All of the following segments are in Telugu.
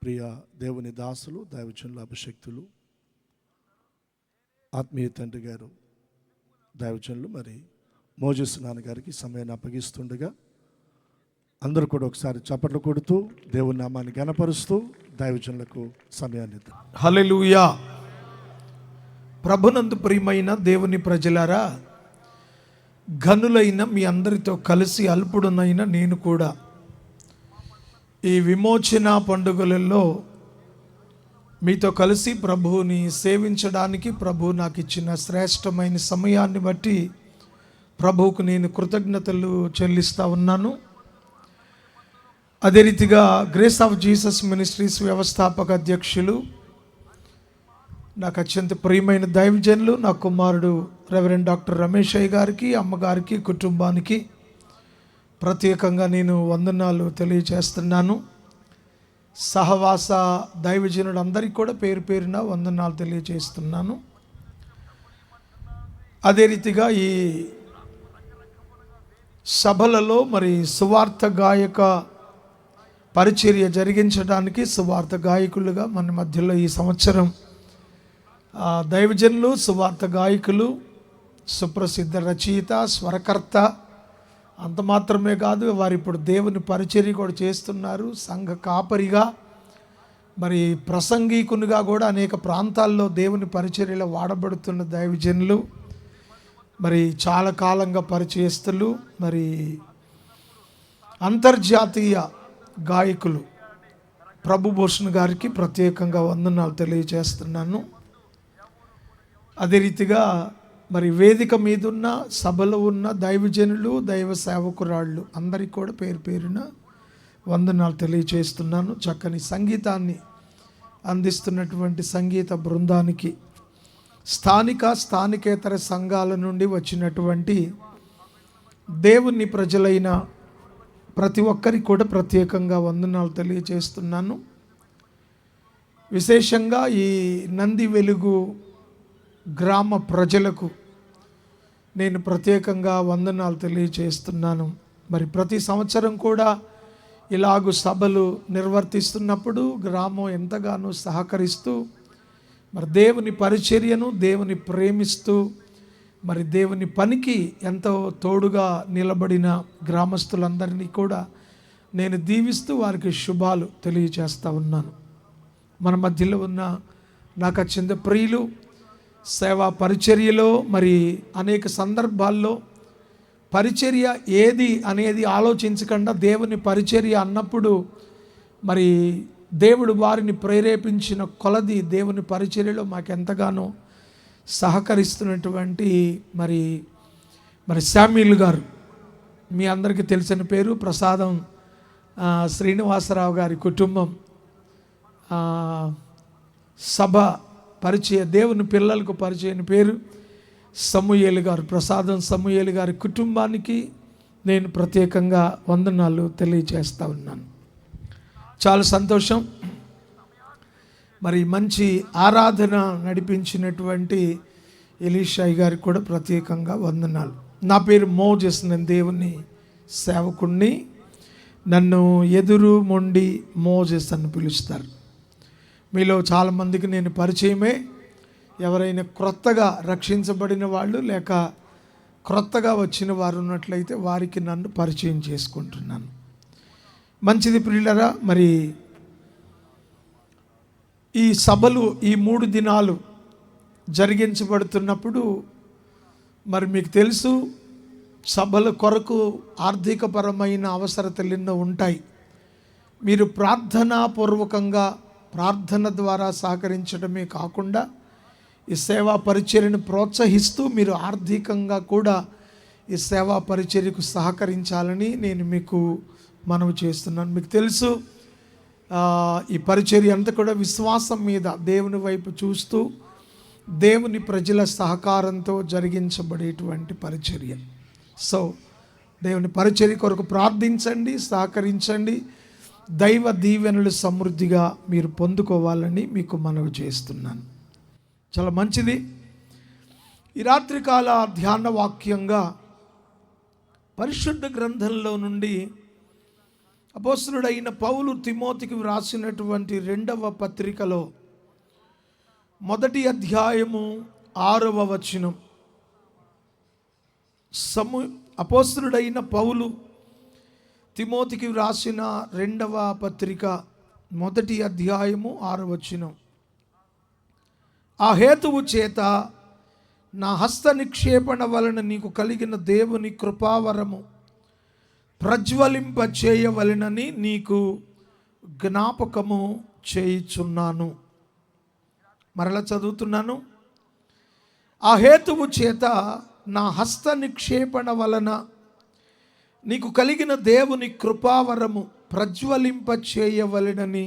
ప్రియ దేవుని దాసులు, దైవజనుల అభిషక్తులు, ఆత్మీయ తండ్రి గారు, దైవజనులు మరి మోజెస్ నాన్నగారికి సమయాన్ని అప్పగిస్తుండగా అందరూ కూడా ఒకసారి చప్పట్లు కొడుతూ దేవుని నామాన్ని ఘనపరుస్తూ దైవజనులకు సమయాన్ని ఇద్దాం. హల్లెలూయా. ప్రభునందు ప్రియమైన దేవుని ప్రజలారా, ఘనులైన మీ అందరితో కలిసి అల్పుడునైన నేను కూడా ఈ విమోచన పండుగలలో మీతో కలిసి ప్రభువుని సేవించడానికి ప్రభువు నాకు ఇచ్చిన శ్రేష్టమైన సమయాన్ని బట్టి ప్రభువుకు నేను కృతజ్ఞతలు చెల్లిస్తూ ఉన్నాను. అదే రీతిగా గ్రేస్ ఆఫ్ జీసస్ మినిస్ట్రీస్ వ్యవస్థాపక అధ్యక్షులు, నాకు అత్యంత ప్రియమైన దైవజనులు, నా కుమారుడు రెవరెండ్ డాక్టర్ రమేష్ అయ్య గారికి, అమ్మగారికి, కుటుంబానికి ప్రత్యేకంగా నేను వందనాలు తెలియజేస్తున్నాను. సహవాస దైవజనుడు అందరికీ కూడా పేరు పేరున వందనాలు తెలియజేస్తున్నాను. అదే రీతిగా ఈ సభలలో మరి సువార్త గాయక పరిచర్య జరిగించడానికి సువార్త గాయకులుగా మన మధ్యలో ఈ సంవత్సరం దైవజనులు, సువార్త గాయకులు, సుప్రసిద్ధ రచయిత, స్వరకర్త, అంత మాత్రమే కాదు, వారు ఇప్పుడు దేవుని పరిచర్య కూడా చేస్తున్నారు. సంఘ కాపరిగా మరి ప్రసంగికునిగా కూడా అనేక ప్రాంతాల్లో దేవుని పరిచర్యలో వాడబడుతున్న దైవజనులు, మరి చాలా కాలంగా పరిచయస్తులు, మరి అంతర్జాతీయ గాయకులు ప్రభుభూషణ్ గారికి ప్రత్యేకంగా వందనాలు తెలియజేస్తున్నాను. అదే రీతిగా మరి వేదిక మీదున్న సభలో ఉన్న దైవజనులు, దైవ సేవకురాళ్ళు అందరికీ కూడా పేరు పేరున వందనాలు తెలియజేస్తున్నాను. చక్కని సంగీతాన్ని అందిస్తున్నటువంటి సంగీత బృందానికి, స్థానికేతర సంఘాల నుండి వచ్చినటువంటి దేవుని ప్రజలైన ప్రతి ఒక్కరికి కూడా ప్రత్యేకంగా వందనాలు తెలియజేస్తున్నాను. విశేషంగా ఈ నంది వెలుగు గ్రామ ప్రజలకు నేను ప్రత్యేకంగా వందనాలు తెలియజేస్తున్నాను. మరి ప్రతి సంవత్సరం కూడా ఇలాగూ సభలు నిర్వర్తిస్తున్నప్పుడు గ్రామం ఎంతగానో సహకరిస్తూ మరి దేవుని పరిచర్యను, దేవుని ప్రేమిస్తూ మరి దేవుని పనికి ఎంతో తోడుగా నిలబడిన గ్రామస్తులందరినీ కూడా నేను దీవిస్తూ వారికి శుభాలు తెలియజేస్తూ ఉన్నాను. మన మధ్యలో ఉన్న నాకు అత్యంత ప్రియులు, సేవా పరిచర్యలో మరి అనేక సందర్భాల్లో పరిచర్య ఏది అనేది ఆలోచించకుండా దేవుని పరిచర్య అన్నప్పుడు మరి దేవుడు వారిని ప్రేరేపించిన కొలది దేవుని పరిచర్యలో మాకెంతగానో సహకరిస్తున్నటువంటి మరి శామ్యూల్ గారు, మీ అందరికీ తెలిసిన పేరు, ప్రసాదం శ్రీనివాసరావు గారి కుటుంబం సభ పరిచయ, దేవుని పిల్లలకు పరిచయం పేరు సమూయేలు గారు, ప్రసాదం సమూయేలు గారి కుటుంబానికి నేను ప్రత్యేకంగా వందనాలు తెలియజేస్తూ ఉన్నాను. చాలా సంతోషం. మరి మంచి ఆరాధన నడిపించినటువంటి ఎలీషాయి గారికి కూడా ప్రత్యేకంగా వందనాలు. నా పేరు మోజెస్, నేను దేవుని సేవకుణ్ణి. నన్ను ఎదురు మొండి మోజెస్ అని పిలుస్తారు. మీలో చాలామందికి నేను పరిచయమే. ఎవరైనా క్రొత్తగా రక్షించబడిన వాళ్ళు లేక క్రొత్తగా వచ్చిన వారు ఉన్నట్లయితే వారికి నన్ను పరిచయం చేసుకుంటున్నాను. మంచిది ప్రియులరా, మరి ఈ సభలు ఈ 3 దినాలు జరిగించబడుతున్నప్పుడు మరి మీకు తెలుసు, సభల కొరకు ఆర్థికపరమైన అవసరతలు ఎన్నో ఉంటాయి. మీరు ప్రార్థనాపూర్వకంగా ప్రార్థన ద్వారా సహకరించడమే కాకుండా ఈ సేవా పరిచర్యను ప్రోత్సహిస్తూ మీరు ఆర్థికంగా కూడా ఈ సేవా పరిచర్యకు సహకరించాలని నేను మీకు మనవి చేస్తున్నాను. మీకు తెలుసు, ఈ పరిచర్య అంతా కూడా విశ్వాసం మీద దేవుని వైపు చూస్తూ దేవుని ప్రజల సహకారంతో జరిగించబడేటువంటి పరిచర్య. సో దేవుని పరిచర్య కొరకు ప్రార్థించండి, సహకరించండి. దైవ దీవెనలు సమృద్ధిగా మీరు పొందుకోవాలని మీకు మనవి చేస్తున్నాను. చాలా మంచిది. ఈ రాత్రికాల ధ్యాన వాక్యంగా పరిశుద్ధ గ్రంథంలో నుండి అపోస్తలుడైన పౌలు తిమోతికి వ్రాసినటువంటి 2వ పత్రికలో 1వ అధ్యాయము 6వ వచనం. అపోస్తలుడైన పౌలు తిమోతికి వ్రాసిన 2వ పత్రిక 1వ అధ్యాయము 6వ వచనం. ఆ హేతువు చేత నా హస్త నిక్షేపణ వలన నీకు కలిగిన దేవుని కృపావరము ప్రజ్వలింప చేయవలెనని నీకు జ్ఞాపకము చేయుచున్నాను. మరలా చదువుతున్నాను. ఆ హేతువు చేత నా హస్త నిక్షేపణ వలన నీకు కలిగిన దేవుని కృపావరము ప్రజ్వలింప చేయవలెనని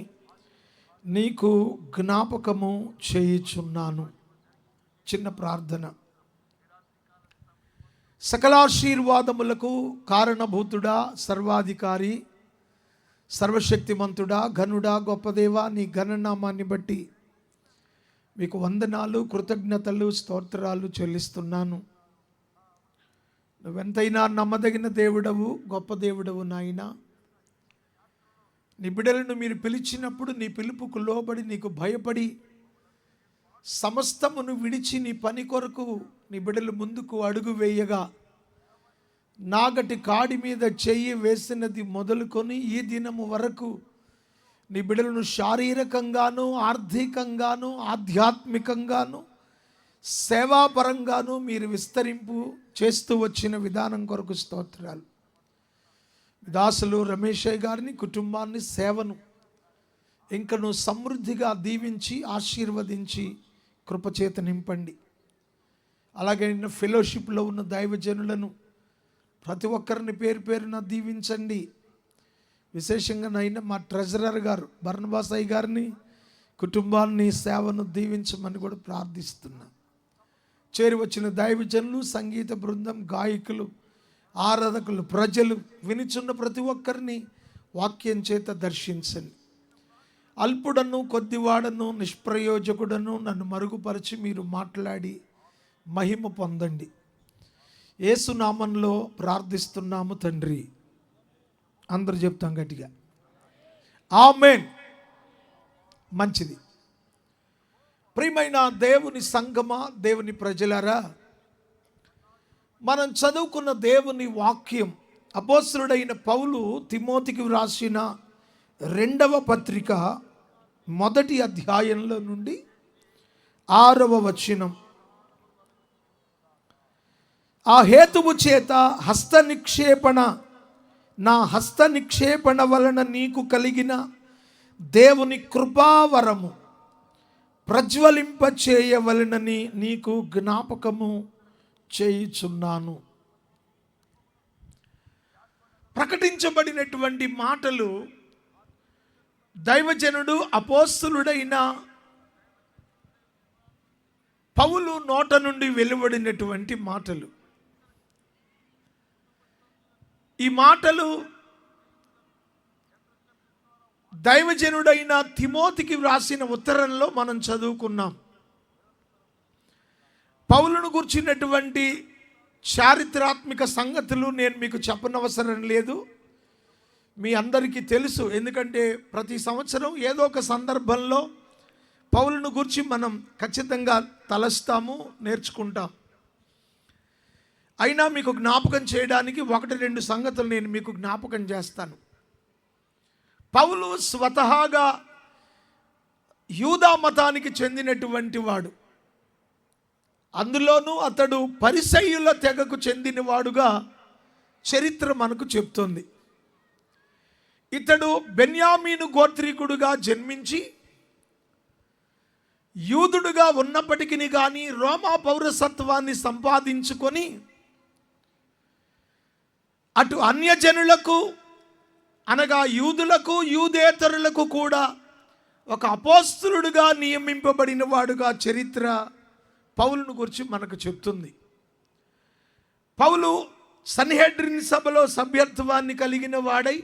నీకు జ్ఞాపకము చేయుచున్నాను. చిన్న ప్రార్థన. సకలాశీర్వాదములకు కారణభూతుడా, సర్వాధికారి, సర్వశక్తిమంతుడా, ఘనుడా, గొప్పదేవా, నీ ఘననామాన్ని బట్టి మీకు వందనాలు, కృతజ్ఞతలు, స్తోత్రాలు చెల్లిస్తున్నాను. నువ్వెంతైనా నమ్మదగిన దేవుడవు, గొప్ప దేవుడవు నాయనా. నీ బిడ్డలను మీరు పిలిచినప్పుడు నీ పిలుపుకు లోబడి నీకు భయపడి సమస్తమును విడిచి నీ పని కొరకు నీ బిడ్డలు ముందుకు అడుగు వేయగా నాగటి కాడి మీద చెయ్యి వేసినది మొదలుకొని ఈ దినము వరకు నీ బిడ్డలను శారీరకంగాను, ఆర్థికంగాను, ఆధ్యాత్మికంగాను, సేవాపరంగాను మీరు విస్తరింపు చేస్తూ వచ్చిన విధానం కొరకు స్తోత్రాలు. దాసులు రమేషయ్య గారిని, కుటుంబాన్ని, సేవను ఇంకను సమృద్ధిగా దీవించి ఆశీర్వదించి కృపచేత నింపండి. అలాగే ఫెలోషిప్లో ఉన్న దైవజనులను ప్రతి ఒక్కరిని పేరు పేరున దీవించండి. విశేషంగా నైనా మా ట్రెజరర్ గారు బర్నబాస్ అయ్య గారిని, కుటుంబాన్ని, సేవను దీవించమని కూడా ప్రార్థిస్తున్నా. చేరి వచ్చిన దైవజనులు, సంగీత బృందం, గాయకులు, ఆరాధకులు, ప్రజలు, వినిచున్న ప్రతి ఒక్కరిని వాక్యం చేత దర్శించండి. అల్పుడను, కొద్దివాడను, నిష్ప్రయోజకుడను నన్ను మరుగుపరిచి మీరు మాట్లాడి మహిమ పొందండి. యేసు నామంలో ప్రార్థిస్తున్నాము తండ్రి. అందరూ చెప్తాం గట్టిగా ఆమేన్. మంచిది. ప్రియమైన దేవుని సంగమా, దేవుని ప్రజలారా, మనం చదువుకున్న దేవుని వాక్యం అపోస్తలుడైన పౌలు తిమోతికి వ్రాసిన 2వ పత్రిక 1వ అధ్యాయంలో నుండి 6వ వచనం. ఆ హేతువు చేత నా హస్త నిక్షేపణ వలన నీకు కలిగిన దేవుని కృపావరము ప్రజ్వలింప చేయవలెనని నీకు జ్ఞాపకము చేయుచున్నాను. ప్రకటించబడినటువంటి మాటలు దైవజనుడు అపోస్తలుడైన పౌలు నోట నుండి వెలువడినటువంటి మాటలు. ఈ మాటలు దైవజనుడైన తిమోతికి వ్రాసిన ఉత్తరంలో మనం చదువుకున్నాం. పౌలును గుర్చినటువంటి చారిత్రాత్మక సంగతులు నేను మీకు చెప్పనవసరం లేదు, మీ అందరికీ తెలుసు. ఎందుకంటే ప్రతి సంవత్సరం ఏదో ఒక సందర్భంలో పౌలును గురించి మనం ఖచ్చితంగా తలస్తాము, నేర్చుకుంటాం. అయినా మీకు జ్ఞాపకం చేయడానికి 1-2 సంగతులు నేను మీకు జ్ఞాపకం చేస్తాను. పౌలు స్వతహాగా యూదా మతానికి చెందినటువంటి వాడు. అందులోనూ అతడు పరిసయ్యుల తెగకు చెందినవాడుగా చరిత్ర మనకు చెప్తోంది. ఇతడు బెన్యామీను గోత్రీకుడుగా జన్మించి యూదుడుగా ఉన్నప్పటికీ కానీ రోమా పౌరసత్వాన్ని సంపాదించుకొని అటు అన్యజనులకు అనగా యూదులకు, యూదేతరులకు కూడా ఒక అపోస్తలుడుగా నియమింపబడిన వాడుగా చరిత్ర పౌలును గురించి మనకు చెప్తుంది. పౌలు సన్హెడ్రిన్ సభలో సభ్యత్వాన్ని కలిగిన వాడై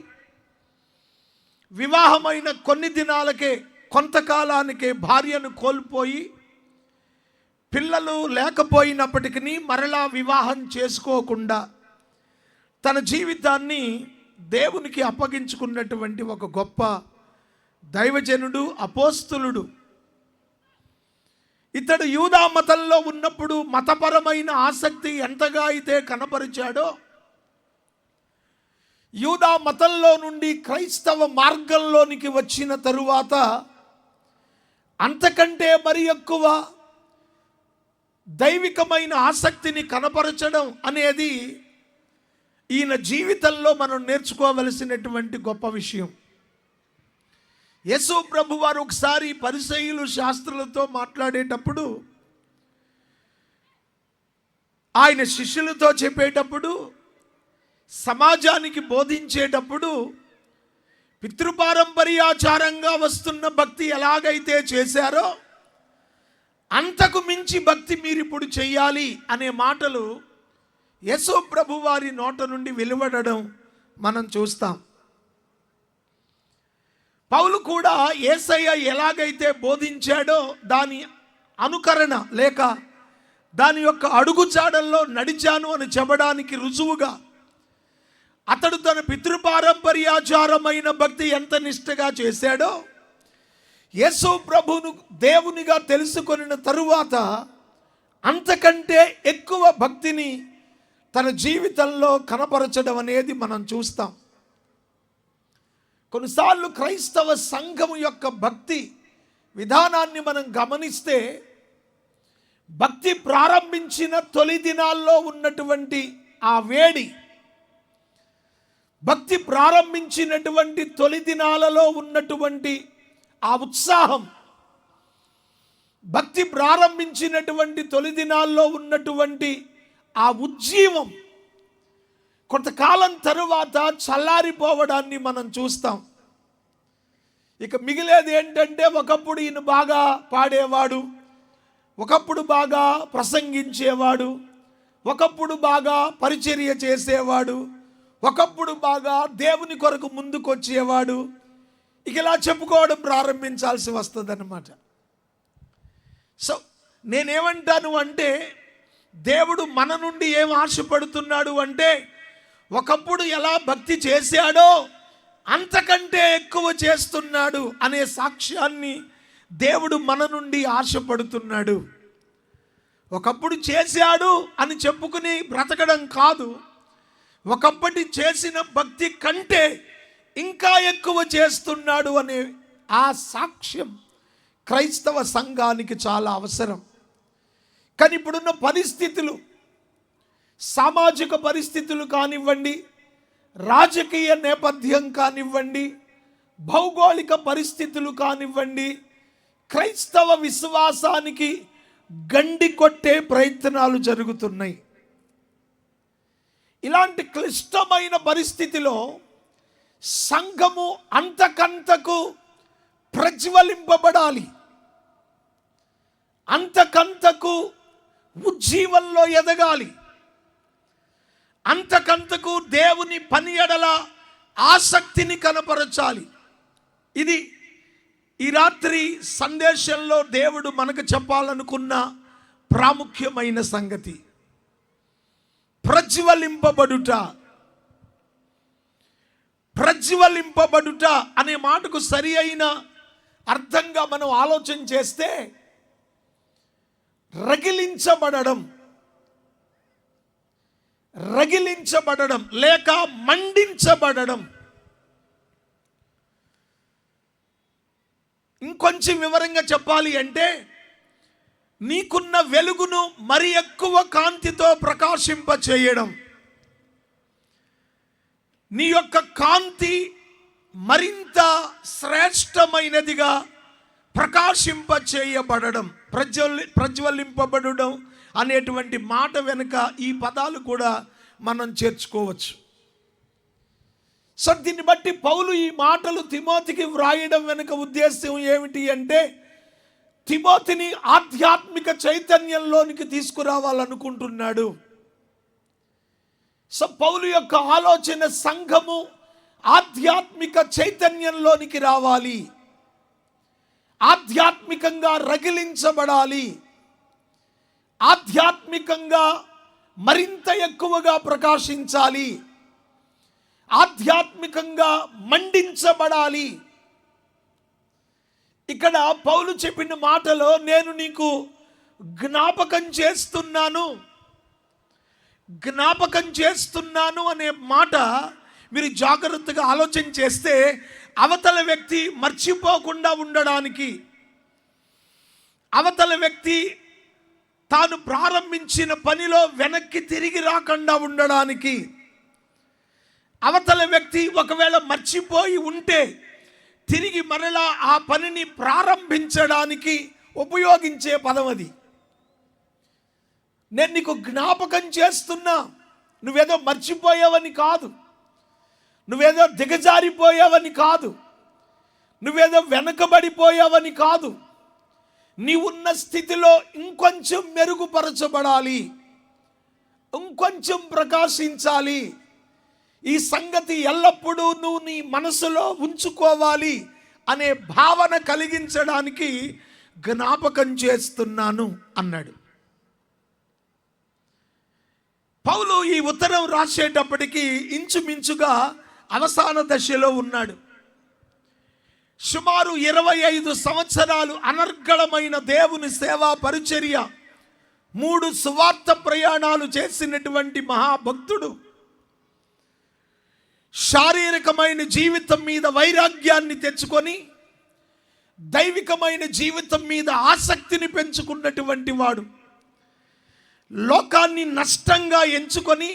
వివాహమైన కొన్ని దినాలకే, కొంతకాలానికే భార్యను కోల్పోయి పిల్లలు లేకపోయినప్పటికీ మరలా వివాహం చేసుకోకుండా తన జీవితాన్ని దేవునికి అప్పగించుకున్నటువంటి ఒక గొప్ప దైవజనుడు, అపోస్తులుడు. ఇతడు యూదా మతంలో ఉన్నప్పుడు మతపరమైన ఆసక్తి ఎంతగా అయితే కనపరిచాడో, యూదా మతంలో నుండి క్రైస్తవ మార్గంలోనికి వచ్చిన తరువాత అంతకంటే మరి ఎక్కువ దైవికమైన ఆసక్తిని కనపరచడం అనేది ఈయన జీవితంలో మనం నేర్చుకోవలసినటువంటి గొప్ప విషయం. యేసు ప్రభు వారు ఒకసారి పరిసయ్యులు, శాస్త్రులతో మాట్లాడేటప్పుడు, ఆయన శిష్యులతో చెప్పేటప్పుడు, సమాజానికి బోధించేటప్పుడు పితృపారంపర్యాచారంగా వస్తున్న భక్తి ఎలాగైతే చేశారో అంతకు మించి భక్తి మీరు ఇప్పుడు చెయ్యాలి అనే మాటలు యేసు ప్రభు వారి నోట నుండి వెలువడడం మనం చూస్తాం. పౌలు కూడా యేసయ్య ఎలాగైతే బోధించాడో దాని అనుకరణ లేక దాని యొక్క అడుగుజాడల్లో నడిచాను అని చెప్పడానికి రుజువుగా అతడు తన పితృపారంపర్యాచారమైన భక్తి ఎంత నిష్ఠగా చేశాడో, యేసు ప్రభువును దేవునిగా తెలుసుకొనిన తరువాత అంతకంటే ఎక్కువ భక్తిని తన జీవితంలో కనపరచడం అనేది మనం చూస్తాం. కొన్నిసార్లు క్రైస్తవ సంఘము యొక్క భక్తి విధానాన్ని మనం గమనిస్తే, భక్తి ప్రారంభించిన తొలి దినాల్లో ఉన్నటువంటి ఆ వేడి, భక్తి ప్రారంభించినటువంటి తొలి దినాలలో ఉన్నటువంటి ఆ ఉత్సాహం, భక్తి ప్రారంభించినటువంటి తొలి దినాల్లో ఉన్నటువంటి ఆ ఉజ్జీవం కొంతకాలం తరువాత చల్లారిపోవడాన్ని మనం చూస్తాం. ఇక మిగిలేది ఏంటంటే, ఒకప్పుడు ఈయన బాగా పాడేవాడు, ఒకప్పుడు బాగా ప్రసంగించేవాడు, ఒకప్పుడు బాగా పరిచర్య చేసేవాడు, ఒకప్పుడు బాగా దేవుని కొరకు ముందుకొచ్చేవాడు. ఇక ఇలా చెప్పుకోవడం ప్రారంభించాల్సి వస్తుంది అన్నమాట. సో నేనేమంటాను అంటే, దేవుడు మన నుండి ఏం ఆశపడుతున్నాడు అంటే, ఒకప్పుడు ఎలా భక్తి చేశాడో అంతకంటే ఎక్కువ చేస్తున్నాడు అనే సాక్ష్యాన్ని దేవుడు మన నుండి ఆశపడుతున్నాడు. ఒకప్పుడు చేశాడు అని చెప్పుకుని బ్రతకడం కాదు, ఒకప్పటి చేసిన భక్తి కంటే ఇంకా ఎక్కువ చేస్తున్నాడు అనే ఆ సాక్ష్యం క్రైస్తవ సంఘానికి చాలా అవసరం. కానీ ఇప్పుడున్న పరిస్థితులు, సామాజిక పరిస్థితులు కానివ్వండి, రాజకీయ నేపథ్యం కానివ్వండి, భౌగోళిక పరిస్థితులు కానివ్వండి, క్రైస్తవ విశ్వాసానికి గండి కొట్టే ప్రయత్నాలు జరుగుతున్నాయి. ఇలాంటి క్లిష్టమైన పరిస్థితిలో సంఘము అంతకంతకు ప్రజ్వలింపబడాలి, అంతకంతకు ఉజ్జీవంలో ఎదగాలి, అంతకంతకు దేవుని పని ఎడల ఆసక్తిని కనపరచాలి. ఇది ఈ రాత్రి సందేశంలో దేవుడు మనకు చెప్పాలనుకున్న ప్రాముఖ్యమైన సంగతి. ప్రజ్వలింపబడుట. ప్రజ్వలింపబడుట అనే మాటకు సరి అయిన అర్థంగా మనం ఆలోచన చేస్తే, రగిలించబడడం, రగిలించబడడం లేక మండించబడడం. ఇంకొంచెం వివరంగా చెప్పాలి అంటే, నీకున్న వెలుగును మరి ఎక్కువ కాంతితో ప్రకాశింప చేయడం, నీ యొక్క కాంతి మరింత శ్రేష్టమైనదిగా ప్రకాశింప చేయబడడం, ప్రజ్వలింపబడడం అనేటువంటి మాట వెనుక ఈ పదాలు కూడా మనం చేర్చుకోవచ్చు. సో దీన్ని బట్టి పౌలు ఈ మాటలు తిమోతికి వ్రాయడం వెనుక ఉద్దేశం ఏమిటి అంటే, తిమోతిని ఆధ్యాత్మిక చైతన్యంలోనికి తీసుకురావాలనుకుంటున్నాడు. సో పౌలు యొక్క ఆలోచన సంఘము ఆధ్యాత్మిక చైతన్యంలోనికి రావాలి, ఆధ్యాత్మికంగా రగిలించబడాలి, ఆధ్యాత్మికంగా మరింత ఎక్కువగా ప్రకాశించాలి, ఆధ్యాత్మికంగా మండించబడాలి. ఇక్కడ పౌలు చెప్పిన మాటలో నేను నీకు జ్ఞాపకం చేస్తున్నాను అనే మాట మీరు జాగ్రత్తగా ఆలోచన చేస్తే అవతల వ్యక్తి మర్చిపోకుండా ఉండడానికి, అవతల వ్యక్తి తాను ప్రారంభించిన పనిలో వెనక్కి తిరిగి రాకుండా ఉండడానికి, అవతల వ్యక్తి ఒకవేళ మర్చిపోయి ఉంటే తిరిగి మరలా ఆ పనిని ప్రారంభించడానికి ఉపయోగించే పదం అది. నేను నీకు జ్ఞాపకం చేస్తున్నా, నువ్వేదో మర్చిపోయావని కాదు, నువ్వేదో దిగజారిపోయావని కాదు, నువ్వేదో వెనకబడిపోయావని కాదు. నీవున్న స్థితిలో ఇంకొంచెం మెరుగుపరచబడాలి, ఇంకొంచెం ప్రకాశించాలి. ఈ సంగతి ఎల్లప్పుడూ నువ్వు నీ మనసులో ఉంచుకోవాలి అనే భావన కలిగించడానికి జ్ఞాపకం చేస్తున్నాను అన్నాడు. పౌలు ఈ ఉత్తరం రాసేటప్పటికీ ఇంచుమించుగా అవసాన దశలో ఉన్నాడు. సుమారు 25 సంవత్సరాలు అనర్గళమైన దేవుని సేవా పరిచర్య, 3 సువార్త ప్రయాణాలు చేసినటువంటి మహాభక్తుడు. శారీరకమైన జీవితం మీద వైరాగ్యాన్ని తెచ్చుకొని దైవికమైన జీవితం మీద ఆసక్తిని పెంచుకున్నటువంటి వాడు. లోకాన్ని నష్టంగా ఎంచుకొని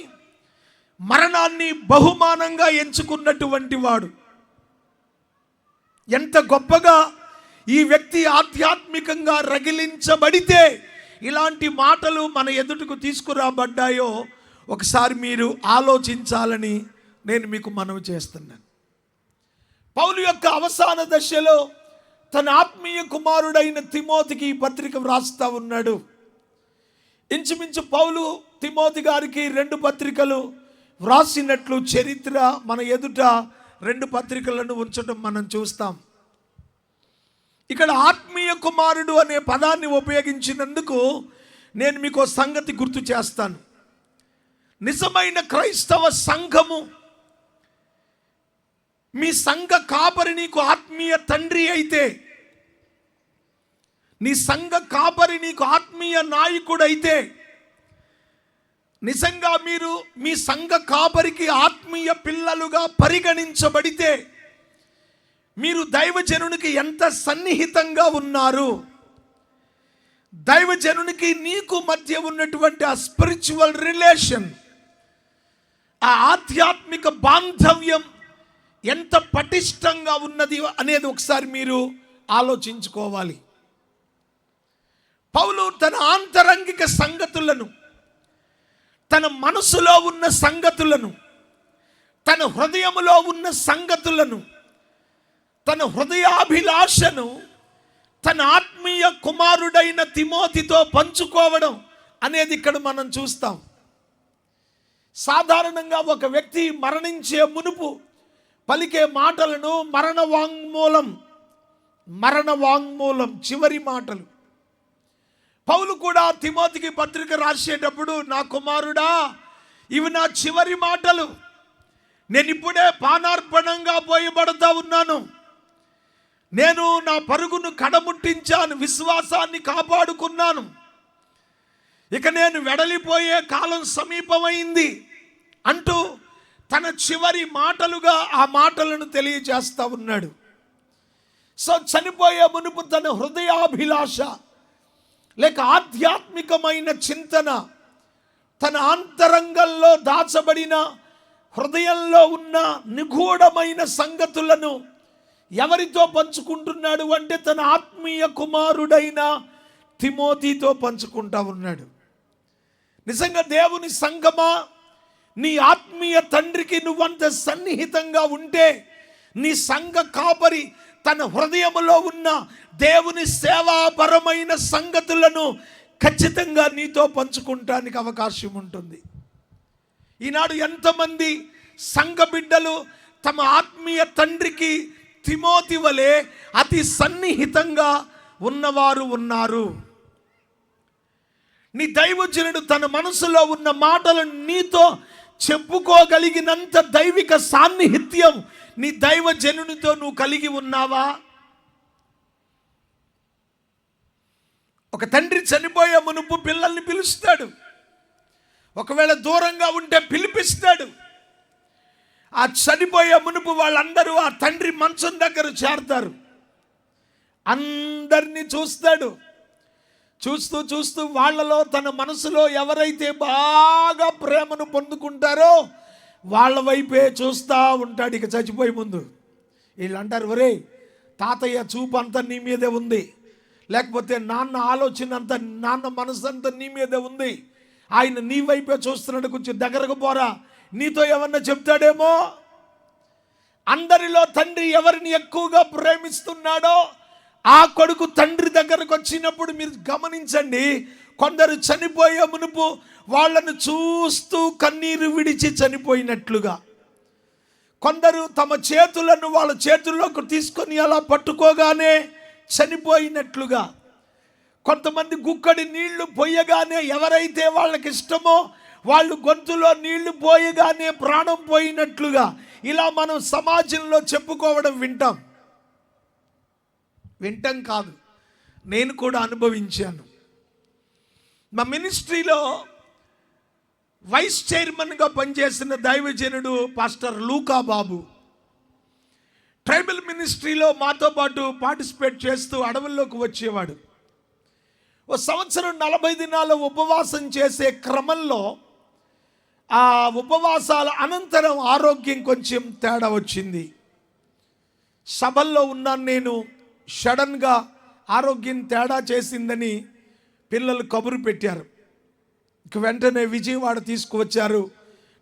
మరణాన్ని బహుమానంగా ఎంచుకున్నటువంటి వాడు. ఎంత గొప్పగా ఈ వ్యక్తి ఆధ్యాత్మికంగా రగిలించబడితే ఇలాంటి మాటలు మన ఎదుటకు తీసుకురాబడ్డాయో ఒకసారి మీరు ఆలోచించాలని నేను మీకు మనవి చేస్తున్నాను. పౌలు యొక్క అవసాన దశలో తన ఆత్మీయ కుమారుడైన తిమోతికి ఈ పత్రిక వ్రాస్తా ఉన్నాడు. ఇంచుమించు పౌలు తిమోతి గారికి 2 పత్రికలు వ్రాసినట్లు చరిత్ర మన ఎదుట 2 పత్రికలను ఉంచడం మనం చూస్తాం. ఇక్కడ ఆత్మీయ కుమారుడు అనే పదాన్ని ఉపయోగించినందుకు నేను మీకు సంగతి గుర్తు చేస్తాను. నిజమైన క్రైస్తవ సంఘము, మీ సంఘ కాపరి నీకు ఆత్మీయ తండ్రి అయితే, నీ సంఘ కాపరి నీకు ఆత్మీయ నాయకుడైతే, నిజంగా మీరు మీ సంఘ కాపరికి ఆత్మీయ పిల్లలుగా పరిగణించబడితే మీరు దైవజనునికి ఎంత సన్నిహితంగా ఉన్నారు. దైవజనునికి నీకు మధ్య ఉన్నటువంటి ఆ స్పిరిచువల్ రిలేషన్, ఆ ఆధ్యాత్మిక బాంధవ్యం ఎంత పటిష్టంగా ఉన్నది అనేది ఒకసారి మీరు ఆలోచించుకోవాలి. పౌలు తన ఆంతరంగిక సంగతులను, తన మనసులో ఉన్న సంగతులను, తన హృదయములో ఉన్న సంగతులను, తన హృదయాభిలాషను తన ఆత్మీయ కుమారుడైన తిమోతితో పంచుకోవడం అనేది ఇక్కడ మనం చూస్తాం. సాధారణంగా ఒక వ్యక్తి మరణించే మునుపు పలికే మాటలను మరణ వాంగ్మూలం చివరి మాటలు. పౌలు కూడా తిమోతికి పత్రిక రాసేటప్పుడు, నా కుమారుడా, ఇవి నా చివరి మాటలు, నేను ఇప్పుడే పానార్పణంగా పోయబడతా ఉన్నాను, నేను నా పరుగును కడముట్టించాను, విశ్వాసాన్ని కాపాడుకున్నాను, ఇక నేను వెడలిపోయే కాలం సమీపమైంది అంటూ తన చివరి మాటలుగా ఆ మాటలను తెలియజేస్తా ఉన్నాడు. సో చనిపోయే మునుపు తన హృదయాభిలాష లేక ఆధ్యాత్మికమైన చింతన, తన అంతరంగంలో దాచబడిన హృదయంలో ఉన్న నిగూఢమైన సంగతులను ఎవరితో పంచుకుంటున్నాడు అంటే తన ఆత్మీయ కుమారుడైన తిమోతితో పంచుకుంటా ఉన్నాడు. నిజంగా దేవుని సంఘమా, నీ ఆత్మీయ తండ్రికి నువ్వంత సన్నిహితంగా ఉంటే నీ సంఘ కాపరి తన హృదయములో ఉన్న దేవుని సేవాపరమైన సంగతులను ఖచ్చితంగా నీతో పంచుకుంటానికి అవకాశం ఉంటుంది. ఈనాడు ఎంతమంది సంఘ బిడ్డలు తమ ఆత్మీయ తండ్రికి తిమోతి వలె అతి సన్నిహితంగా ఉన్నవారు ఉన్నారు. నీ దైవజనుడు తన మనసులో ఉన్న మాటలను నీతో చెప్పుకోగలిగినంత దైవిక సాన్నిహిత్యం నీ దైవజనునితో నువ్వు కలిగి ఉన్నావా? ఒక తండ్రి చనిపోయే మునుపు పిల్లల్ని పిలుస్తాడు. ఒకవేళ దూరంగా ఉంటే పిలిపిస్తాడు. ఆ చనిపోయే మునుపు వాళ్ళందరూ ఆ తండ్రి మంచం దగ్గర చేరతారు. అందరినీ చూస్తాడు. చూస్తూ చూస్తూ వాళ్ళలో తన మనసులో ఎవరైతే బాగా ప్రేమను పొందుకుంటారో వాళ్ళ వైపే చూస్తూ ఉంటాడు. ఇక చచ్చిపోయే ముందు వీళ్ళు అంటారు, ఒరే తాతయ్య చూపు అంతా నీ మీదే ఉంది, లేకపోతే నాన్న ఆలోచన అంతా, నాన్న మనసు అంతా నీ మీదే ఉంది, ఆయన నీ వైపే చూస్తున్నాడు, కొంచెం దగ్గరకు పోరా, నీతో ఏమన్నా చెప్తాడేమో. అందరిలో తండ్రి ఎవరిని ఎక్కువగా ప్రేమిస్తున్నాడో ఆ కొడుకు తండ్రి దగ్గరకు వచ్చినప్పుడు మీరు గమనించండి, కొందరు చనిపోయే మునుపు వాళ్ళను చూస్తూ కన్నీరు విడిచి చనిపోయినట్లుగా, కొందరు తమ చేతులను వాళ్ళ చేతుల్లోకి తీసుకొని అలా పట్టుకోగానే చనిపోయినట్లుగా, కొంతమంది గుక్కడి నీళ్లు పోయగానే ఎవరైతే వాళ్ళకి ఇష్టమో వాళ్ళు గొంతులో నీళ్లు పోయగానే ప్రాణం పోయినట్లుగా ఇలా మనం సమాజంలో చెప్పుకోవడం వింటాం కాదు, నేను కూడా అనుభవించాను. మా మినిస్ట్రీలో వైస్ చైర్మన్గా పనిచేసిన దైవజనుడు పాస్టర్ లూకా బాబు ట్రైబల్ మినిస్ట్రీలో మాతో పాటు పార్టిసిపేట్ చేస్తూ అడవుల్లోకి వచ్చేవాడు. ఓ సంవత్సరం 40 దినాలు ఉపవాసం చేసే క్రమంలో ఆ ఉపవాసాల అనంతరం ఆరోగ్యం కొంచెం తేడా వచ్చింది. సభల్లో ఉన్నాను నేను. సడన్గా ఆరోగ్యం తేడా చేసిందని పిల్లలు కబురు పెట్టారు. ఇక వెంటనే విజయవాడ తీసుకువచ్చారు.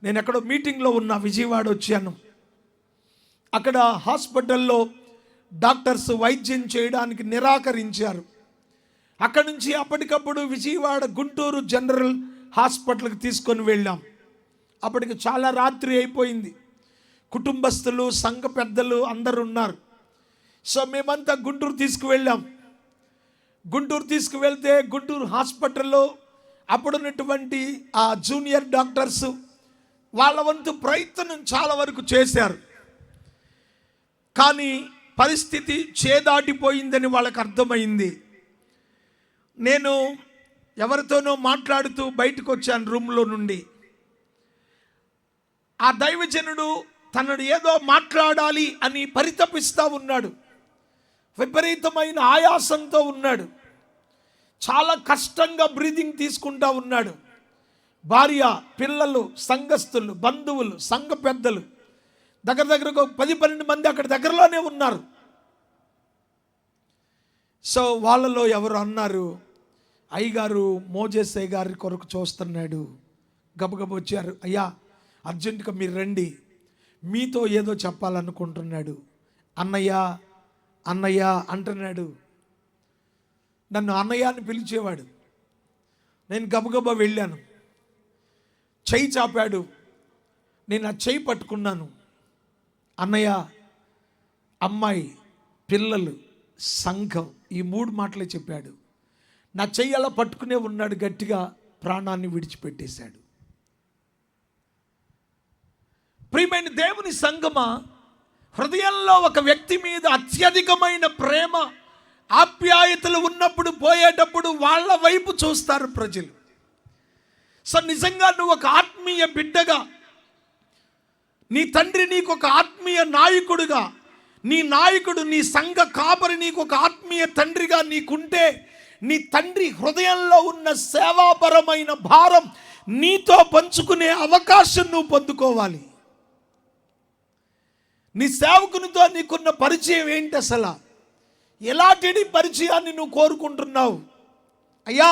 నేను ఎక్కడో మీటింగ్లో ఉన్నా, విజయవాడ వచ్చాను. అక్కడ హాస్పిటల్లో డాక్టర్స్ వైద్యం చేయడానికి నిరాకరించారు. అక్కడి నుంచి అప్పటికప్పుడు విజయవాడ గుంటూరు జనరల్ హాస్పిటల్కి తీసుకొని వెళ్ళాం. అప్పటికి చాలా రాత్రి అయిపోయింది. కుటుంబస్తులు, సంఘ పెద్దలు అందరూ ఉన్నారు. సో మేమంతా గుంటూరు తీసుకువెళ్ళాం. గుంటూరు తీసుకువెళ్తే గుంటూరు హాస్పిటల్లో అప్పుడున్నటువంటి ఆ జూనియర్ డాక్టర్స్ వాళ్ళ వంతు ప్రయత్నం చాలా వరకు చేశారు. కానీ పరిస్థితి చేదాటిపోయిందని వాళ్ళకి అర్థమైంది. నేను ఎవరితోనో మాట్లాడుతూ బయటకు వచ్చాను రూమ్లో నుండి. ఆ దైవజనుడు తనను ఏదో మాట్లాడాలి అని పరితపిస్తూ ఉన్నాడు. విపరీతమైన ఆయాసంతో ఉన్నాడు. చాలా కష్టంగా బ్రీదింగ్ తీసుకుంటూ ఉన్నాడు. భార్య, పిల్లలు, సంఘస్థులు, బంధువులు, సంఘ పెద్దలు దగ్గర 10-12 మంది అక్కడ దగ్గరలోనే ఉన్నారు. సో వాళ్ళలో ఎవరు అన్నారు, అయ్యగారు మోజేస్ అయ్యగారి కొరకు చూస్తున్నాడు. గబగబ వచ్చారు. అయ్యా అర్జెంటుగా మీరు రండి, మీతో ఏదో చెప్పాలనుకుంటున్నాడు. అన్నయ్య అన్నయ్య అంటున్నాడు. నన్ను అన్నయ్య అని పిలిచేవాడు. నేను గబగబా వెళ్ళాను. చెయ్యి చాపాడు. నేను ఆ చెయ్యి పట్టుకున్నాను. అన్నయ్య, అమ్మాయి, పిల్లలు, సంఘం, ఈ 3 మాటలే చెప్పాడు. నా చెయ్యి అలా పట్టుకునే ఉన్నాడు. గట్టిగా ప్రాణాన్ని విడిచిపెట్టేశాడు. ప్రియమైన దేవుని సంఘమా, హృదయంలో ఒక వ్యక్తి మీద అత్యధికమైన ప్రేమ, ఆప్యాయతలు ఉన్నప్పుడు పోయేటప్పుడు వాళ్ళ వైపు చూస్తారు ప్రజలు. సో నిజంగా నువ్వు ఒక ఆత్మీయ బిడ్డగా, నీ తండ్రి నీకు ఒక ఆత్మీయ నాయకుడుగా, నీ నాయకుడు, నీ సంఘ కాపరి నీకు ఒక ఆత్మీయ తండ్రిగా నీకుంటే, నీ తండ్రి హృదయంలో ఉన్న సేవాపరమైన భారం నీతో పంచుకునే అవకాశం నువ్వు పొందుకోవాలి. నీ సేవకునితో నీకున్న పరిచయం ఏంటి? అసలు ఎలాంటి పరిచయాన్ని నువ్వు కోరుకుంటున్నావు? అయ్యా,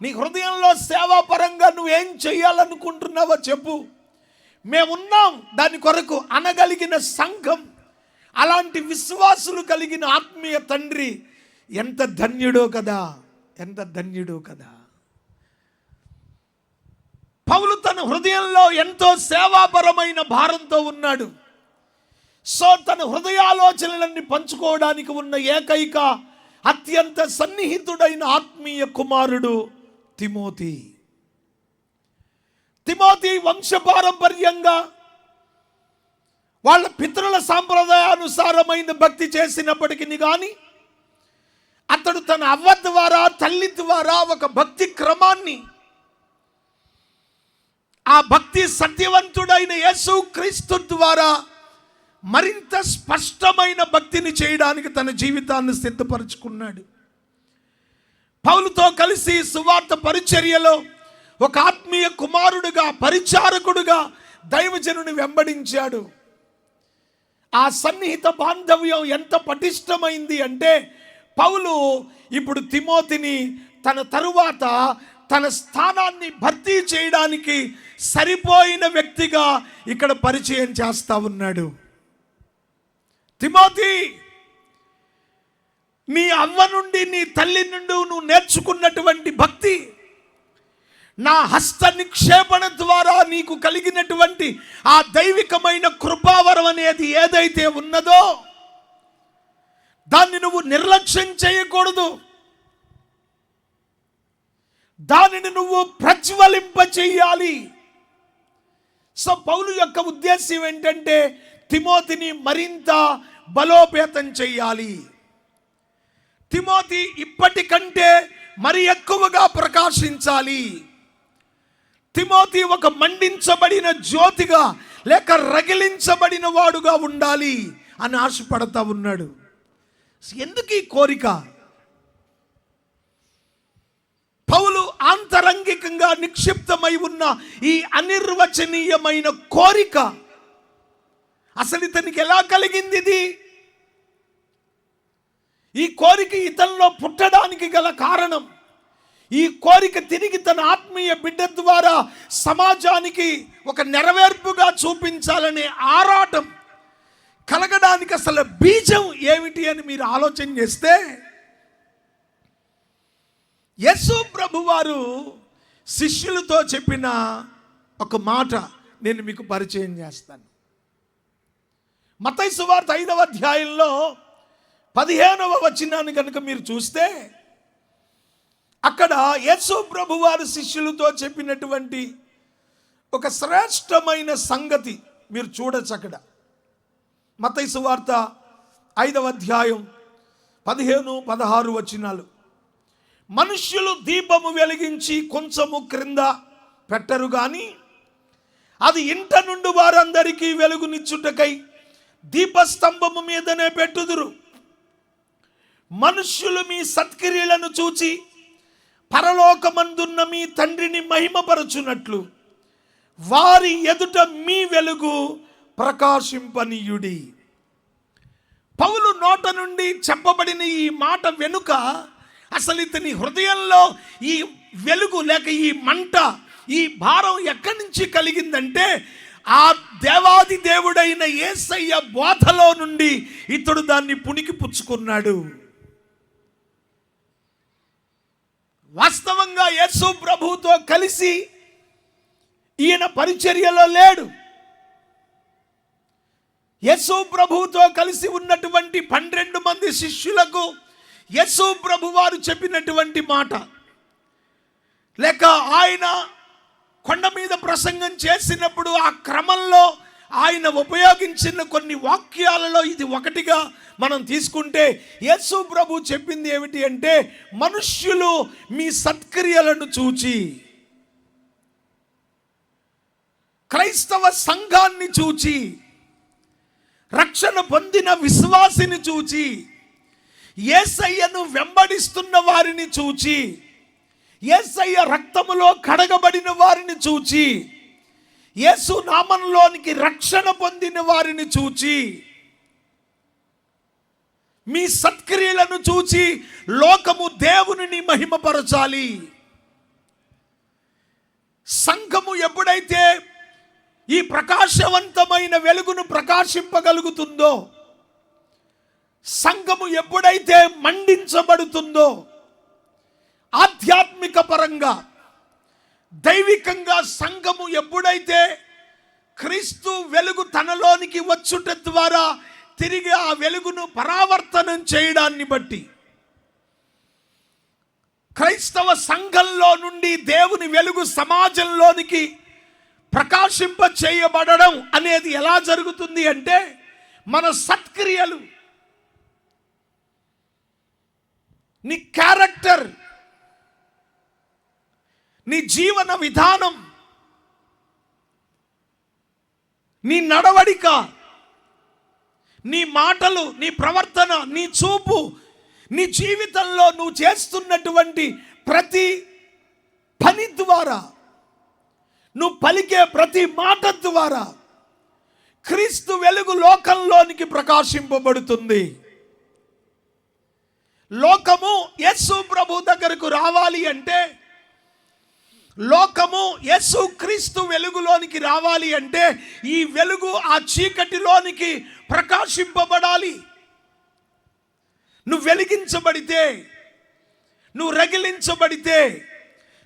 నీ హృదయంలో సేవాపరంగా నువ్వేం చేయాలనుకుంటున్నావో చెప్పు. మేమున్నాం దాని కొరకు అనగలిగిన సంఘం, అలాంటి విశ్వాసులు కలిగిన ఆత్మీయ తండ్రి ఎంత ధన్యుడో కదా, ఎంత ధన్యుడో కదా. పౌలు తన హృదయంలో ఎంతో సేవాపరమైన భారంతో ఉన్నాడు. సో తన హృదయాలోచనలన్నీ పంచుకోవడానికి ఉన్న ఏకైక అత్యంత సన్నిహితుడైన ఆత్మీయ కుమారుడు తిమోతి. తిమోతి వంశపారంపర్యంగా వాళ్ళ పితరుల సాంప్రదాయానుసారమైన భక్తి చేసినప్పటికీ కానీ అతడు తన అవ్వ ద్వారా, తల్లి ద్వారా ఒక భక్తి క్రమాన్ని, ఆ భక్తి సత్యవంతుడైన యేసు క్రీస్తు ద్వారా మరింత స్పష్టమైన భక్తిని చేయడానికి తన జీవితాన్ని సిద్ధపరచుకున్నాడు. పౌలుతో కలిసి సువార్త పరిచర్యలో ఒక ఆత్మీయ కుమారుడుగా, పరిచారకుడుగా దైవజనుని వెంబడించాడు. ఆ సన్నిహిత బాంధవ్యం ఎంత పటిష్టమైంది అంటే పౌలు ఇప్పుడు తిమోతిని తన తరువాత తన స్థానాన్ని భర్తీ చేయడానికి సరిపోయిన వ్యక్తిగా ఇక్కడ పరిచయం చేస్తా ఉన్నాడు. తిమోతి, నీ అవ్వ నుండి, నీ తల్లి నుండి నువ్వు నేర్చుకున్నటువంటి భక్తి, నా హస్త నిక్షేపణ ద్వారా నీకు కలిగినటువంటి ఆ దైవికమైన కృపావరం అనేది ఏదైతే ఉన్నదో దాన్ని నువ్వు నిర్లక్ష్యం చేయకూడదు. దానిని నువ్వు ప్రజ్వలింప చెయ్యాలి. సో పౌలు యొక్క ఉద్దేశం ఏంటంటే తిమోతిని మరింత బలోపేతం చెయ్యాలి. తిమోతి ఇప్పటికంటే మరి ఎక్కువగా ప్రకాశించాలి. తిమోతి ఒక మండించబడిన జ్యోతిగా లేక రగిలించబడిన వాడుగా ఉండాలి అని ఆశపడతా ఉన్నాడు. ఎందుకు ఈ కోరిక? పౌలు ఆంతరంగికంగా నిక్షిప్తమై ఉన్న ఈ అనిర్వచనీయమైన కోరిక అసలు ఇతనికి ఎలా కలిగింది? ఈ కోరిక ఇతనిలో పుట్టడానికి గల కారణం, ఈ కోరిక తిరిగి తన ఆత్మీయ బిడ్డ ద్వారా సమాజానికి ఒక నెరవేర్పుగా చూపించాలనే ఆరాటం కలగడానికి అసలు బీజం ఏమిటి అని మీరు ఆలోచన చేస్తే, యేసు ప్రభువారు శిష్యులతో చెప్పిన ఒక మాట నేను మీకు పరిచయం చేస్తాను. మత్తయి సువార్త 5వ అధ్యాయంలో 15వ వచనాన్ని కనుక మీరు చూస్తే అక్కడ యేసు ప్రభువారు శిష్యులతో చెప్పినటువంటి ఒక శ్రేష్టమైన సంగతి మీరు చూడొచ్చు. అక్కడ మత్తయి సువార్త 5వ అధ్యాయం 15-16 వచనాలు. మనుష్యులు దీపము వెలిగించి కొంచెము క్రింద పెట్టరు గాని అది ఇంట నుండి వారందరికీ వెలుగునిచ్చుటకై దీపస్తంభము మీదనే పెట్టుదురు. మనుష్యులు మీ సత్క్రియలను చూచి పరలోకమందున్న మీ తండ్రిని మహిమపరచునట్లు వారి ఎదుట మీ వెలుగు ప్రకాశింపనీయుడి. పౌలు నోట నుండి చెప్పబడిన ఈ మాట వెనుక అసలు ఇతని హృదయంలో ఈ వెలుగు లేక ఈ మంట, ఈ భారం ఎక్కడి నుంచి కలిగిందంటే ఆ దేవాది దేవుడైన యేసయ్య బోధలో నుండి ఇతడు దాన్ని పుణికి పుచ్చుకున్నాడు. వాస్తవంగా యేసు ప్రభువుతో కలిసి ఈయన పరిచర్యలో లేడు. యేసు ప్రభువుతో కలిసి ఉన్నటువంటి 12 మంది శిష్యులకు యేసు ప్రభు వారు చెప్పినటువంటి మాట, లేక ఆయన కొండ మీద ప్రసంగం చేసినప్పుడు ఆ క్రమంలో ఆయన ఉపయోగించిన కొన్ని వాక్యాలలో ఇది ఒకటిగా మనం తీసుకుంటే యేసు ప్రభు చెప్పింది ఏమిటి అంటే, మనుష్యులు మీ సత్క్రియలను చూచి, క్రైస్తవ సంఘాన్ని చూచి, రక్షణ పొందిన విశ్వాసిని చూచి, యేసయ్యను వెంబడిస్తున్న వారిని చూచి, యేసయ్య రక్తములో కడగబడిన వారిని చూచి, యేసు నామంలోనికి రక్షణ పొందిన వారిని చూచి, మీ సత్క్రియలను చూచి లోకము దేవునిని మహిమపరచాలి. సంఘము ఎప్పుడైతే ఈ ప్రకాశవంతమైన వెలుగును ప్రకాశింపగలుగుతుందో, సంఘము ఎప్పుడైతే మండించబడుతుందో, ఆధ్యాత్మిక పరంగా దైవికంగా సంఘము ఎప్పుడైతే క్రీస్తు వెలుగు తనలోనికి వచ్చుట ద్వారా తిరిగి ఆ వెలుగును పరావర్తనం చేయడాన్ని బట్టి క్రైస్తవ సంఘంలో నుండి దేవుని వెలుగు సమాజంలోనికి ప్రకాశింప చేయబడడం అనేది ఎలా జరుగుతుంది అంటే మన సత్క్రియలు, నీ క్యారెక్టర్, నీ జీవన విధానం, నీ నడవడిక, నీ మాటలు, నీ ప్రవర్తన, నీ చూపు, నీ జీవితంలో నువ్వు చేస్తున్నటువంటి ప్రతి పని ద్వారా, నువ్వు పలికే ప్రతి మాట ద్వారా క్రీస్తు వెలుగు లోకంలోనికి ప్రకాశింపబడుతుంది. లోకము యేసు ప్రభు దగ్గరకు రావాలి అంటే, లోకము యేసు క్రీస్తు వెలుగులోనికి రావాలి అంటే ఈ వెలుగు ఆ చీకటిలోనికి ప్రకాశింపబడాలి. నువ్వు వెలిగించబడితే, నువ్వు రగిలించబడితే,